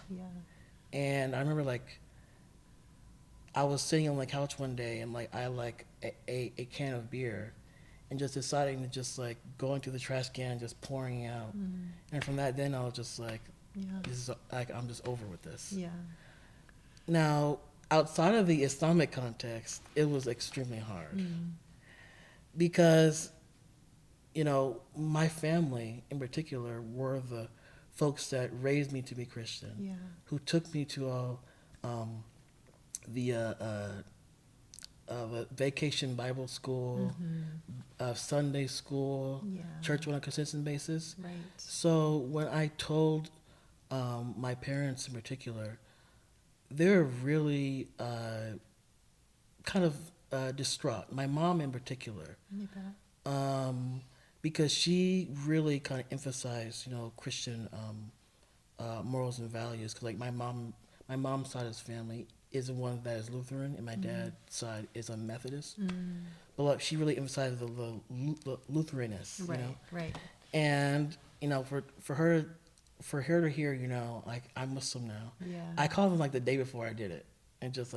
And I remember, like, I was sitting on the couch one day and, like, I had, like, a can of beer and just deciding to just, like, go into the trash can and just pouring it out. And from that then I was just like, this is, like, I'm just over with this. Now, outside of the Islamic context, it was extremely hard. Because, you know, my family in particular were the folks that raised me to be Christian, who took me to all the vacation Bible school, Sunday school, church on a consistent basis. Right. So when I told my parents in particular, they were really kind of distraught. My mom in particular, because she really kind of emphasized, you know, Christian morals and values. Cause like my mom's side of his family is the one that is Lutheran, and my dad's side is a Methodist. But like she really emphasized the Lutheranism, Right, you know. right. And you know, for her to hear, you know, like I'm Muslim now. Yeah. I called them like the day before I did it, and just to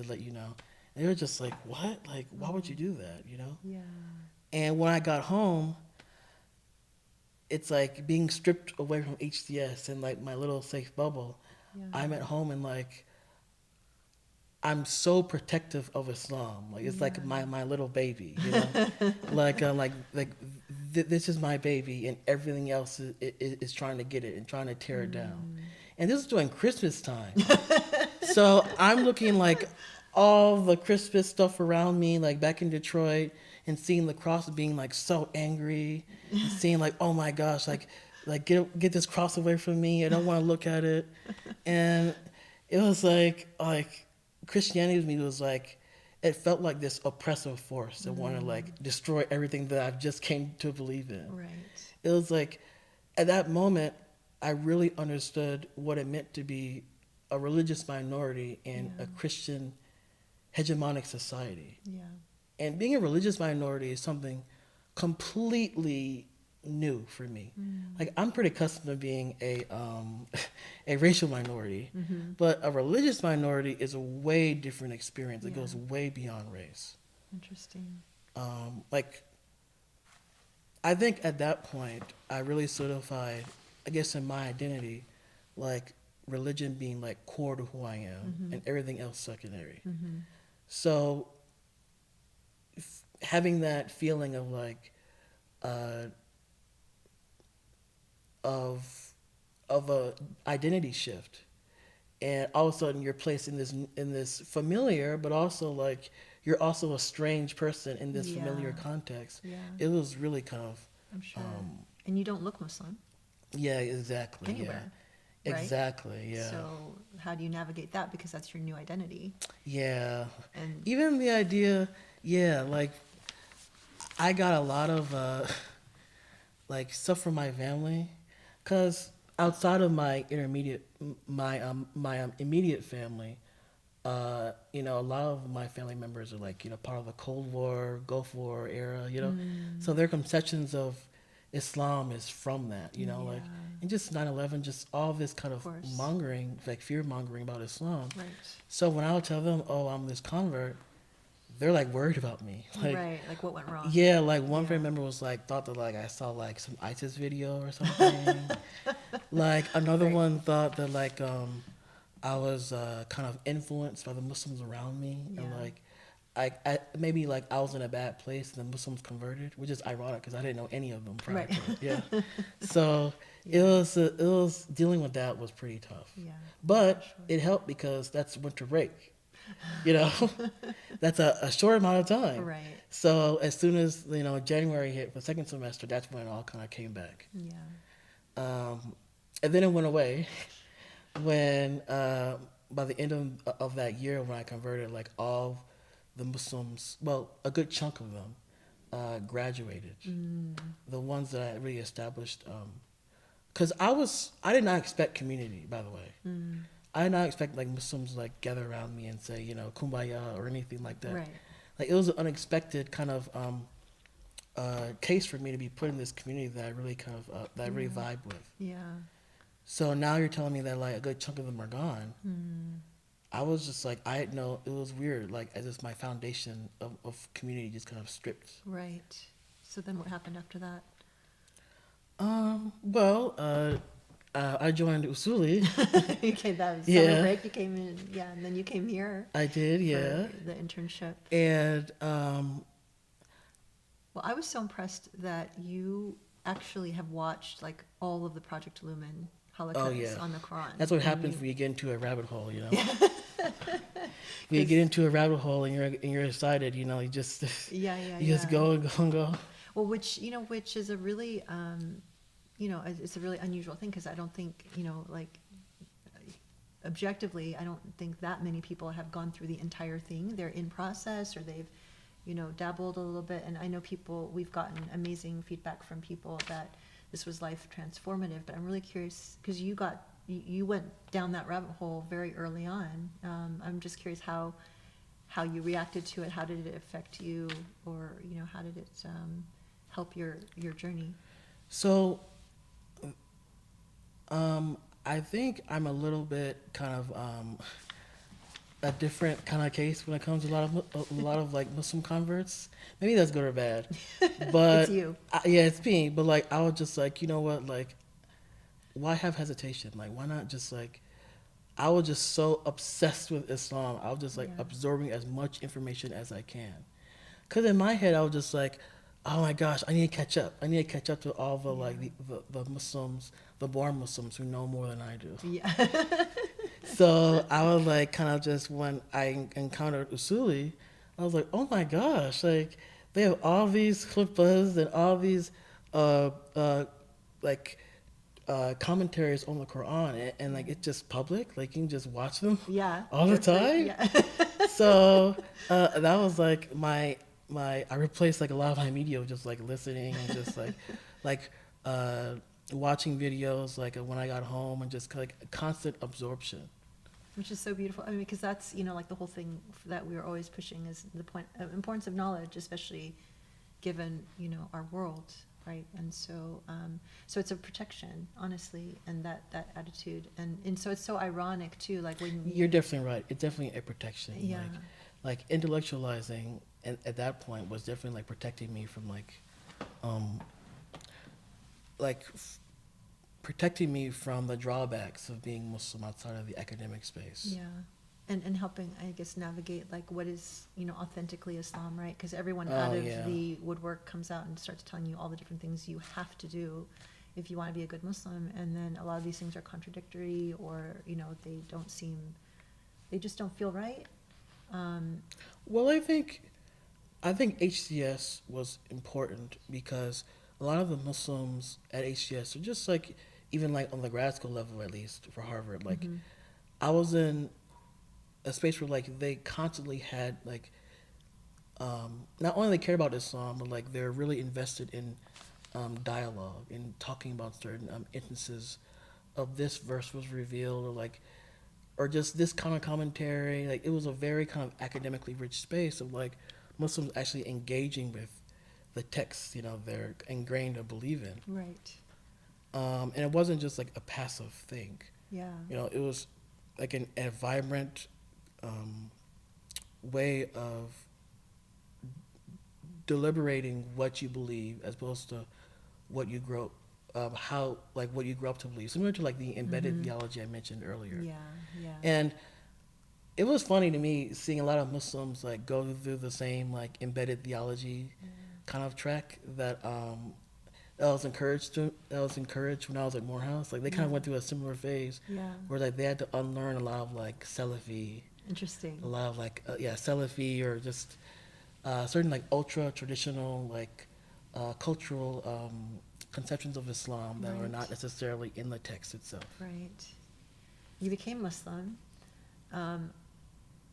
let you know. And they were just like, "What? Like, why would you do that?" You know. Yeah. And when I got home, it's like being stripped away from HCS and like my little safe bubble. Yeah. I'm at home and like I'm so protective of Islam. Like it's like my little baby, you know. This is my baby, and everything else is trying to get it and trying to tear it down. And this is during Christmas time, so I'm looking like all the Christmas stuff around me, like back in Detroit, and seeing the cross being like so angry, and seeing like, oh my gosh, like get this cross away from me. I don't want to look at it, and it was like Christianity to me was like, it felt like this oppressive force that wanted to like destroy everything that I've just came to believe in. Right. It was like, at that moment, I really understood what it meant to be a religious minority in a Christian hegemonic society. Yeah. And being a religious minority is something completely new for me. Like I'm pretty accustomed to being a racial minority, but a religious minority is a way different experience. It goes way beyond race. Interesting. Like I think at that point I really solidified, I guess, in my identity, like religion being like core to who I am and everything else secondary. So having that feeling of like of a identity shift, and all of a sudden you're placed in this familiar, but also like you're also a strange person in this familiar context. Yeah. It was really kind of, I'm sure. And you don't look Muslim yeah, exactly, anywhere. yeah, Right? exactly, yeah. So how do you navigate that? Because that's your new identity. Yeah. And Even the idea, yeah, like I got a lot of like stuff from my family, cause outside of my immediate family, you know, a lot of my family members are like, you know, part of the Cold War, Gulf War era, you know, so their conceptions of Islam is from that, you know, like, and just 9/11, just all this kind of course. mongering, like fear mongering about Islam. right. So when I would tell them, oh, I'm this convert, they're like worried about me. Like, Right. Like what went wrong? yeah, like one Yeah. family member was like, thought that like I saw like some ISIS video or something. Like another Right. one thought that like I was kind of influenced by the Muslims around me, and Yeah. like I maybe like I was in a bad place and the Muslims converted, which is ironic because I didn't know any of them prior Right. to it. Yeah, so it was dealing with that was pretty tough. Yeah. But sure. it helped because that's winter break. You know, that's a short amount of time. Right. So as soon as, you know, January hit for second semester, that's when it all kind of came back. Yeah. And then it went away when by the end of that year when I converted, like all the Muslims, well, a good chunk of them graduated. The ones that I really established, because I did not expect community, by the way. I did not expect like Muslims like gather around me and say, you know, kumbaya or anything like that. Right. Like it was an unexpected kind of case for me to be put in this community that I really kind of that I really vibe with. Yeah. So now you're telling me that like a good chunk of them are gone. I was just like, I didn't know, it was weird. Like as if my foundation of community just kind of stripped. Right. So then what happened after that? Well, I joined Usuli. Okay, that was Yeah. summer break. You came in, yeah, and then you came here I did, yeah. for the internship. And Well, I was so impressed that you actually have watched like all of the Project Lumen halakas yeah. on the Quran. that's what And happens you- when you get into a rabbit hole, you know. When you get into a rabbit hole and you're excited, you know, you just Yeah, you just go and go and go. Well, which is a really, it's a really unusual thing because I don't think, like objectively, I don't think that many people have gone through the entire thing. They're in process or they've, dabbled a little bit. And I know we've gotten amazing feedback from people that this was life transformative, but I'm really curious because you got you went down that rabbit hole very early on. I'm just curious how you reacted to it. How did it affect you, or how did it help your journey? So, I think I'm a little bit kind of a different kind of case when it comes to a lot of like Muslim converts. Maybe that's good or bad, but It's you. Yeah, it's me. But like, I was just like, you know what, like, why have hesitation? Like, why not just like, I was just so obsessed with Islam. I was just like Yeah. absorbing as much information as I can. Cause in my head, I was just like, oh my gosh, I need to catch up. I need to catch up to all the like the Muslims, the born Muslims who know more than I do. Yeah. So I was like, kind of just when I encountered Usuli, I was like, oh my gosh, like they have all these clippers and all these uh, uh, like commentaries on the Quran, and like it's just public, like you can just watch them Yeah. all the They're free. time. Yeah. So that was like my I replaced like a lot of my media with just like listening and just like uh, watching videos like when I got home, and just like constant absorption. Which is so beautiful. I mean, because that's, like the whole thing that we are always pushing is the importance of knowledge, especially given, our world, right? And so, so it's a protection, honestly, and that attitude. And so it's so ironic too, like when You're definitely right. It's definitely a protection. Yeah. Like intellectualizing at that point was definitely like protecting me from um, like protecting me from the drawbacks of being Muslim outside of the academic space. Yeah. And helping, I guess, navigate like what is, authentically Islam, right? Because everyone out of Yeah. the woodwork comes out and starts telling you all the different things you have to do if you want to be a good Muslim. And then a lot of these things are contradictory, or, they just don't feel right. Well, I think HCS was important because a lot of the Muslims at HCS are just like, even like on the grad school level, at least for Harvard, like Mhm. I was in a space where like they constantly had like not only they cared about Islam, but like they're really invested in dialogue and talking about certain instances of this verse was revealed, or just this kind of commentary. Like it was a very kind of academically rich space of like Muslims actually engaging with the texts, they're ingrained to believe in. Right. And it wasn't just like a passive thing. Yeah. It was like a vibrant way of deliberating what you believe as opposed to what you grow what you grew up to believe, similar to like the embedded Mhm. theology I mentioned earlier. Yeah. Yeah. And it was funny to me seeing a lot of Muslims like go through the same like embedded theology kind of track that was encouraged when I was at Morehouse. Like they kind of Yeah. went through a similar phase Yeah. where like they had to unlearn a lot of like Salafi, Interesting. a lot of like Salafi, or just certain like ultra traditional like cultural conceptions of Islam that are Right. not necessarily in the text itself. Right. You became Muslim, and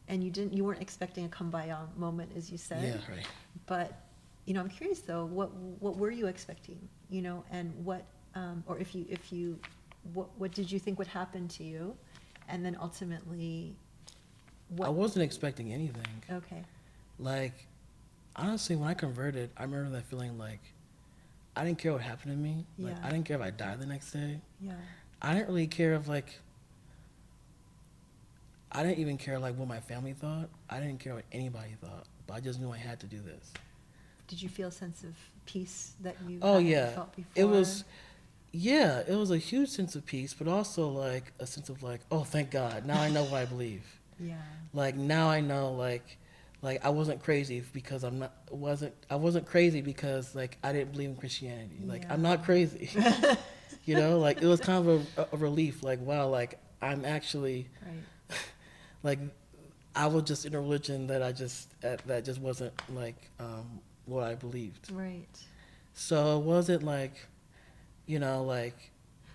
you weren't expecting a kumbaya moment, as you said. Yeah, right. But, I'm curious though, what were you expecting? And what, or if you, what did you think would happen to you? And then ultimately, I wasn't expecting anything. Okay. Like, honestly, when I converted, I remember that feeling like I didn't care what happened to me. Like, Yeah. I didn't care if I died the next day. Yeah. I didn't really care if like, I didn't even care like what my family thought. I didn't care what anybody thought. But I just knew I had to do this. Did you feel a sense of peace that you Oh hadn't yeah, felt before? it was. Yeah, it was a huge sense of peace, but also like a sense of like, oh, thank God, now I know what I believe. Yeah. Like now I know like I wasn't crazy because I wasn't crazy because like I didn't believe in Christianity. Like I'm Yeah. not crazy. Like it was kind of a relief. Like wow, like I'm actually Right. like I was just in a religion that that just wasn't like what I believed. Right. So it wasn't like like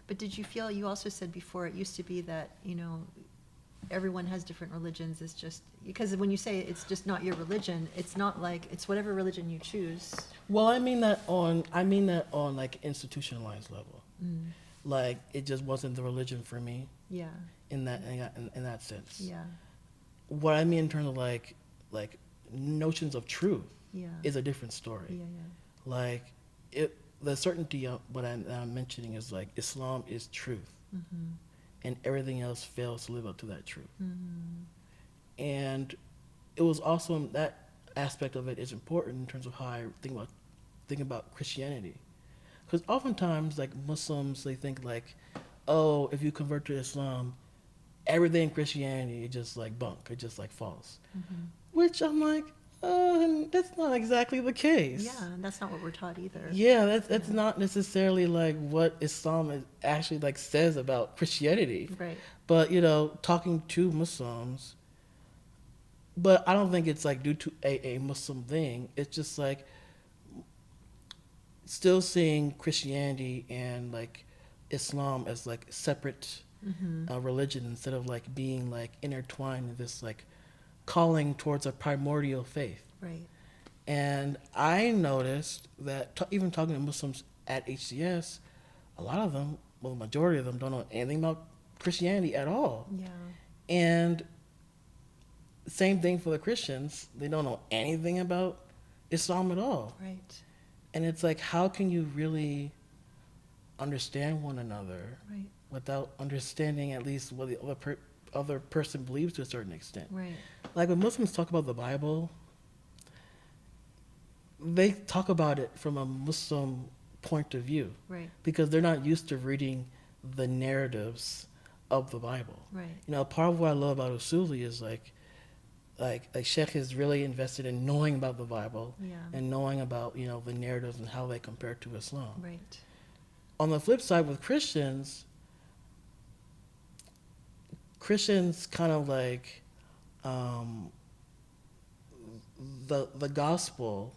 But did you feel, you also said before, it used to be that, everyone has different religions. It's just, because when you say it's just not your religion, it's not like, it's whatever religion you choose. well I mean that on like institutionalized level. like it just wasn't the religion for me Yeah. in that sense. Yeah. What I mean in terms of like notions of truth Yeah. is a different story. Yeah. Yeah. Like the certainty of what I'm mentioning is like Islam is truth, Mm-hmm. and everything else fails to live up to that truth. Mm-hmm. And it was also that aspect of it is important in terms of how I think about Christianity, because oftentimes like Muslims they think like, oh, if you convert to Islam, everything in Christianity is just like bunk, it just like false. Mm-hmm. Which I'm like, that's not exactly the case. Yeah, and that's not what we're taught either. Yeah, that's Yeah. not necessarily like what Islam actually like says about Christianity. Right. But talking to Muslims, but I don't think it's like due to a Muslim thing. It's just like still seeing Christianity and like Islam as like separate Mm-hmm. religion instead of like being like intertwined in this like calling towards a primordial faith. Right. And I noticed that even talking to Muslims at HCS, a lot of them, well, the majority of them don't know anything about Christianity at all. Yeah. And same thing for the Christians. They don't know anything about Islam at all. Right. And it's like, how can you really understand one another Right. without understanding at least what the other person believes to a certain extent? Right. Like when Muslims talk about the Bible, they talk about it from a Muslim point of view Right. because they're not used to reading the narratives of the Bible. Right. Part of what I love about Usuli is like Sheikh is really invested in knowing about the Bible Yeah. and knowing about the narratives and how they compare to Islam. Right. On the flip side, with Christians kind of like the gospel.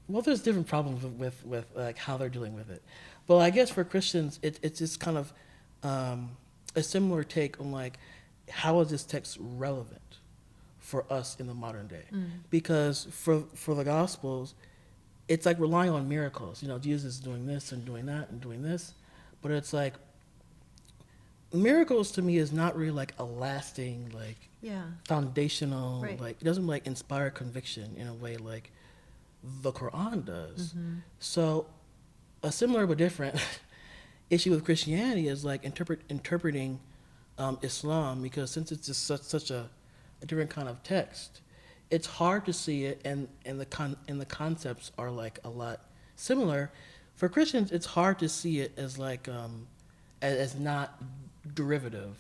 Well, there's different problems with like how they're dealing with it, but I guess for Christians, it's just kind of a similar take on like how is this text relevant for us in the modern day? Because for the Gospels, it's like relying on miracles. Jesus is doing this and doing that and doing this, but it's like miracles to me is not really like a lasting like Yeah. foundational Right. like it doesn't like inspire conviction in a way like the Quran does. Mm-hmm. So a similar but different issue with Christianity is like interpreting Islam, because since it's just such a different kind of text, it's hard to see it, and the concepts are like a lot similar. For Christians, it's hard to see it as like as not derivative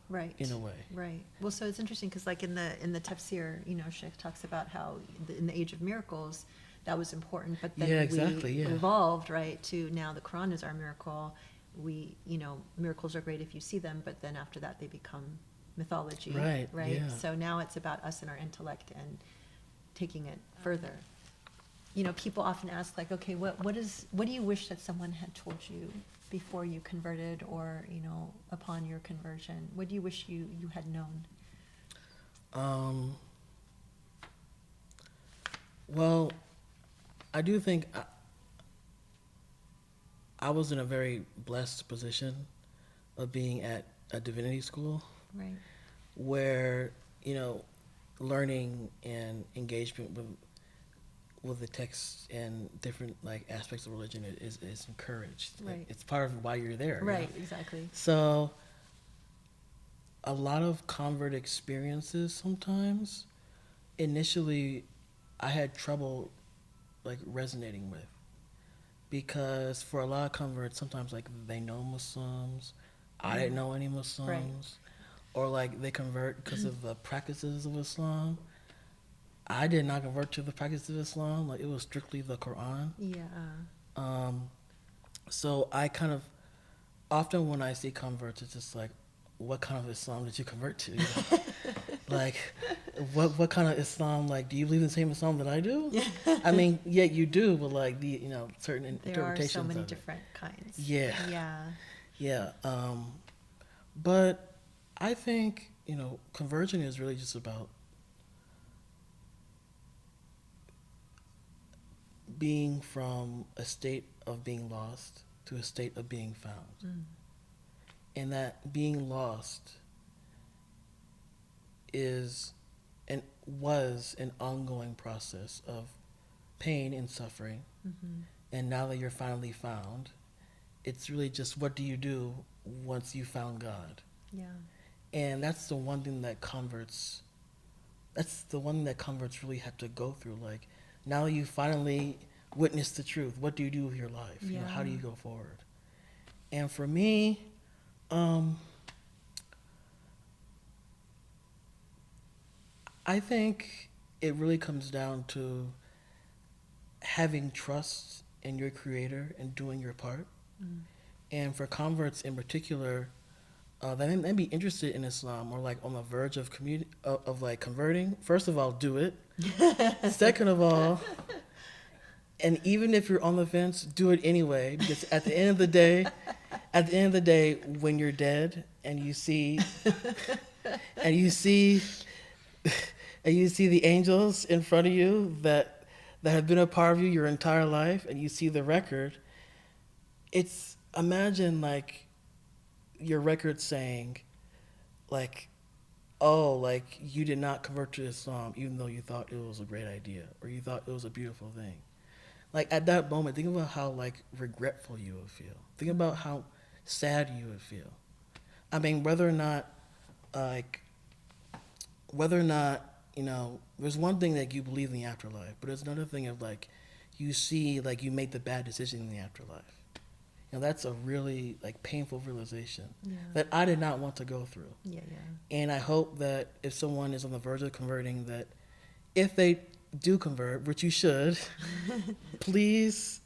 Right. in a way. Right. Well, so it's interesting because, like in the tafsir, Sheikh talks about how in the age of miracles, that was important, but then Yeah, exactly, we yeah. evolved right to now the Quran is our miracle. We, miracles are great if you see them, but then after that they become mythology. Right, Right. yeah. So now it's about us and our intellect and taking it further. People often ask like, okay, what do you wish that someone had told you before you converted, or upon your conversion? What do you wish you had known? Well, I do think I was in a very blessed position of being at a divinity school Right. where learning and engagement with the text and different like aspects of religion is encouraged. Right. It's part of why you're there. Right. Exactly. So a lot of convert experiences sometimes initially I had trouble like resonating with, because for a lot of converts sometimes like they know Muslims, I didn't know any Muslims, or like they convert because of the practices of Islam. I did not convert to the practice of Islam. Like it was strictly the Quran. Yeah. So I kind of often when I see converts, it's just like, what kind of Islam did you convert to? Like, what kind of Islam? Like, do you believe in the same Islam that I do? I mean, yeah, you do, but like the certain There are interpretations so many of it. different kinds. Yeah. Yeah. Yeah. But I think conversion is really just about being from a state of being lost to a state of being found. Mm. And that being lost is and was an ongoing process of pain and suffering. Mm-hmm. And now that you're finally found, it's really just what do you do once you found God? Yeah. And that's the one thing that converts really have to go through. Like, now you finally witness the truth. What do you do with your life? You know, how do you go forward? And for me, I think it really comes down to having trust in your Creator and doing your part. Mm. And for converts in particular, that may be interested in Islam or like on the verge of like converting. First of all, do it. Second of all, and even if you're on the fence, do it anyway, because at the end of the day, when you're dead and you see and you see the angels in front of you that have been a part of you your entire life, and you see the record, it's, imagine like your record saying like, oh, like you did not convert to Islam even though you thought it was a great idea or you thought it was a beautiful thing. Like, at that moment, think about how like regretful you would feel. Think about how sad you would feel. I mean, whether or not, you know, there's one thing that you believe in the afterlife, but there's another thing of like, you see, like you made the bad decision in the afterlife. You know, that's a really like painful realization that I did not want to go through. Yeah. And I hope that if someone is on the verge of converting, that if they do convert, which you should, please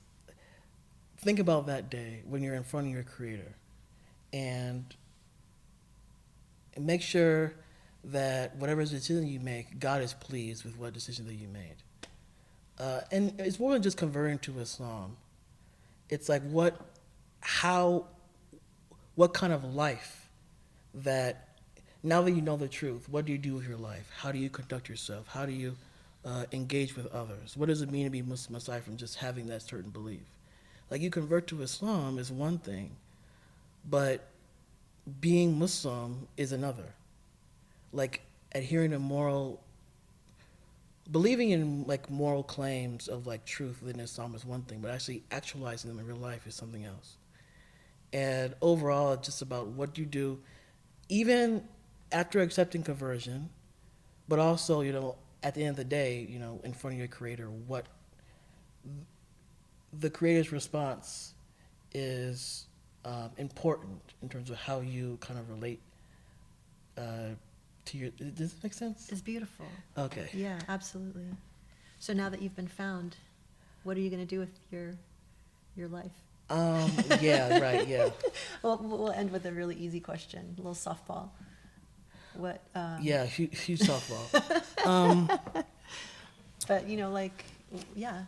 think about that day when you're in front of your Creator, and make sure that whatever decision you make, God is pleased with what decision that you made. And it's more than just converting to Islam. It's like what kind of life that, now that you know the truth, what do you do with your life? How do you conduct yourself? How do you engage with others? What does it mean to be Muslim aside from just having that certain belief? Like, you convert to Islam is one thing, but being Muslim is another. Like, adhering to believing in like moral claims of like truth within Islam is one thing, but actually actualizing them in real life is something else. And overall, it's just about what you do, even after accepting conversion, but also, you know, at the end of the day, you know, in front of your Creator, what the Creator's response is important in terms of how you kind of relate to your. Does it make sense? It's beautiful. Okay. Yeah, absolutely. So now that you've been found, what are you going to do with your life? Yeah, right, yeah. Well, we'll end with a really easy question, a little softball. What? Yeah, huge softball. But, you know, like, yeah.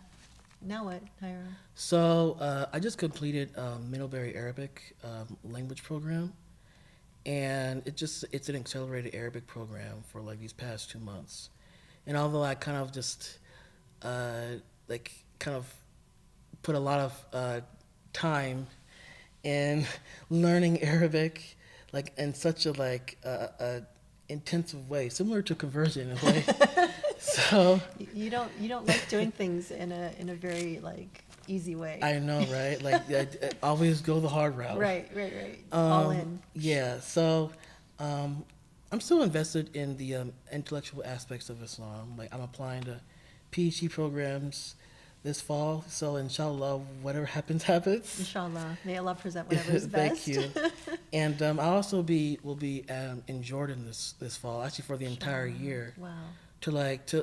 Now what, Hiram? So I just completed Middlebury Arabic language program, and it's an accelerated Arabic program for like these past 2 months. And although I kind of just kind of put a lot of time in learning Arabic, like in such a intensive way, similar to conversion in a way. So you don't like doing things in a very like easy way. I know, right? Like, I always go the hard route. Right. All in. Yeah. So I'm still invested in the intellectual aspects of Islam. Like, I'm applying to PhD programs this fall. So inshallah, whatever happens. Inshallah. May Allah present whatever is best. Thank you. And I also will be in Jordan this fall, actually for the entire year. Wow. To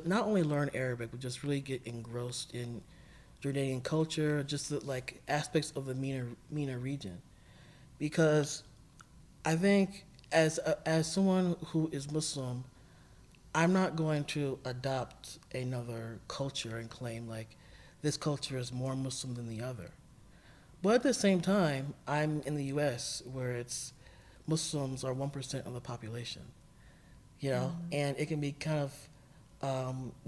not only learn Arabic, but just really get engrossed in Jordanian culture, just the like aspects of the MENA region. Because I think as someone who is Muslim, I'm not going to adopt another culture and claim like this culture is more Muslim than the other. But at the same time, I'm in the U.S. where it's Muslims are 1% of the population, you know, and it can be kind of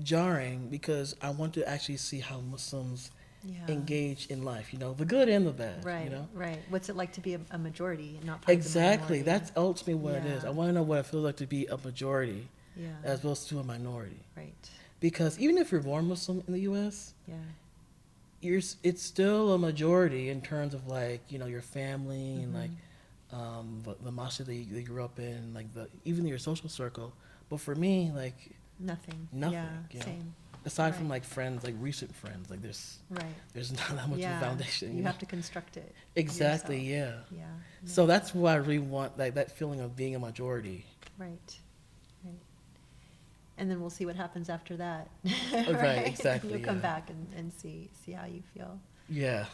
jarring because I want to actually see how Muslims Yeah. engage in life, the good and the bad, Right, right. What's it like to be a majority and not part of the Exactly. minority? That's ultimately what it is. Yeah. I want to know what it feels like to be a majority Yeah. as opposed to a minority. Right. Because even if you're born Muslim in the U.S., Yeah. it's still a majority in terms of like your family and like the mosque that you grew up in, like even your social circle. But for me, like Nothing. nothing. Yeah. Same. Aside from Right. like friends, like recent friends, like Right. there's not that much of Yeah. a foundation. You have to construct it. Exactly. yourself. Yeah. Yeah. So that's what I really want, like that feeling of being a majority. Right. Right. And then we'll see what happens after that. Right, exactly, You'll come yeah. back and see how you feel. Yeah.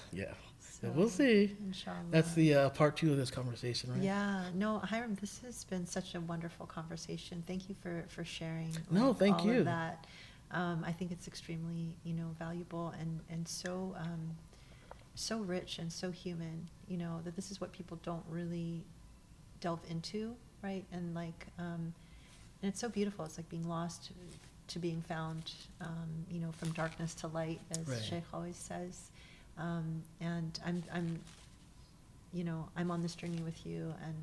So So, we'll see. Inshallah. That's the part 2 of this conversation, right? Yeah, no, Hiram, this has been such a wonderful conversation. Thank you for sharing No, thank all you. of that. I think it's extremely, valuable and so so rich and so human, that this is what people don't really delve into, right? And like, and it's so beautiful. It's like being lost to being found, from darkness to light, as Right. Sheikh always says. And I'm on this journey with you, and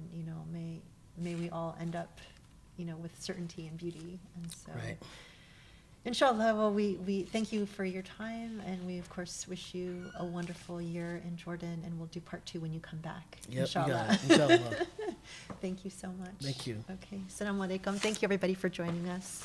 may we all end up, with certainty and beauty. And so, Right. inshallah, well, we thank you for your time, and we of course wish you a wonderful year in Jordan, and we'll do part 2 when you come back. Yep, you Inshallah. got it. Inshallah. Thank you so much. Thank you. Okay. Assalamu alaikum. Thank you everybody for joining us.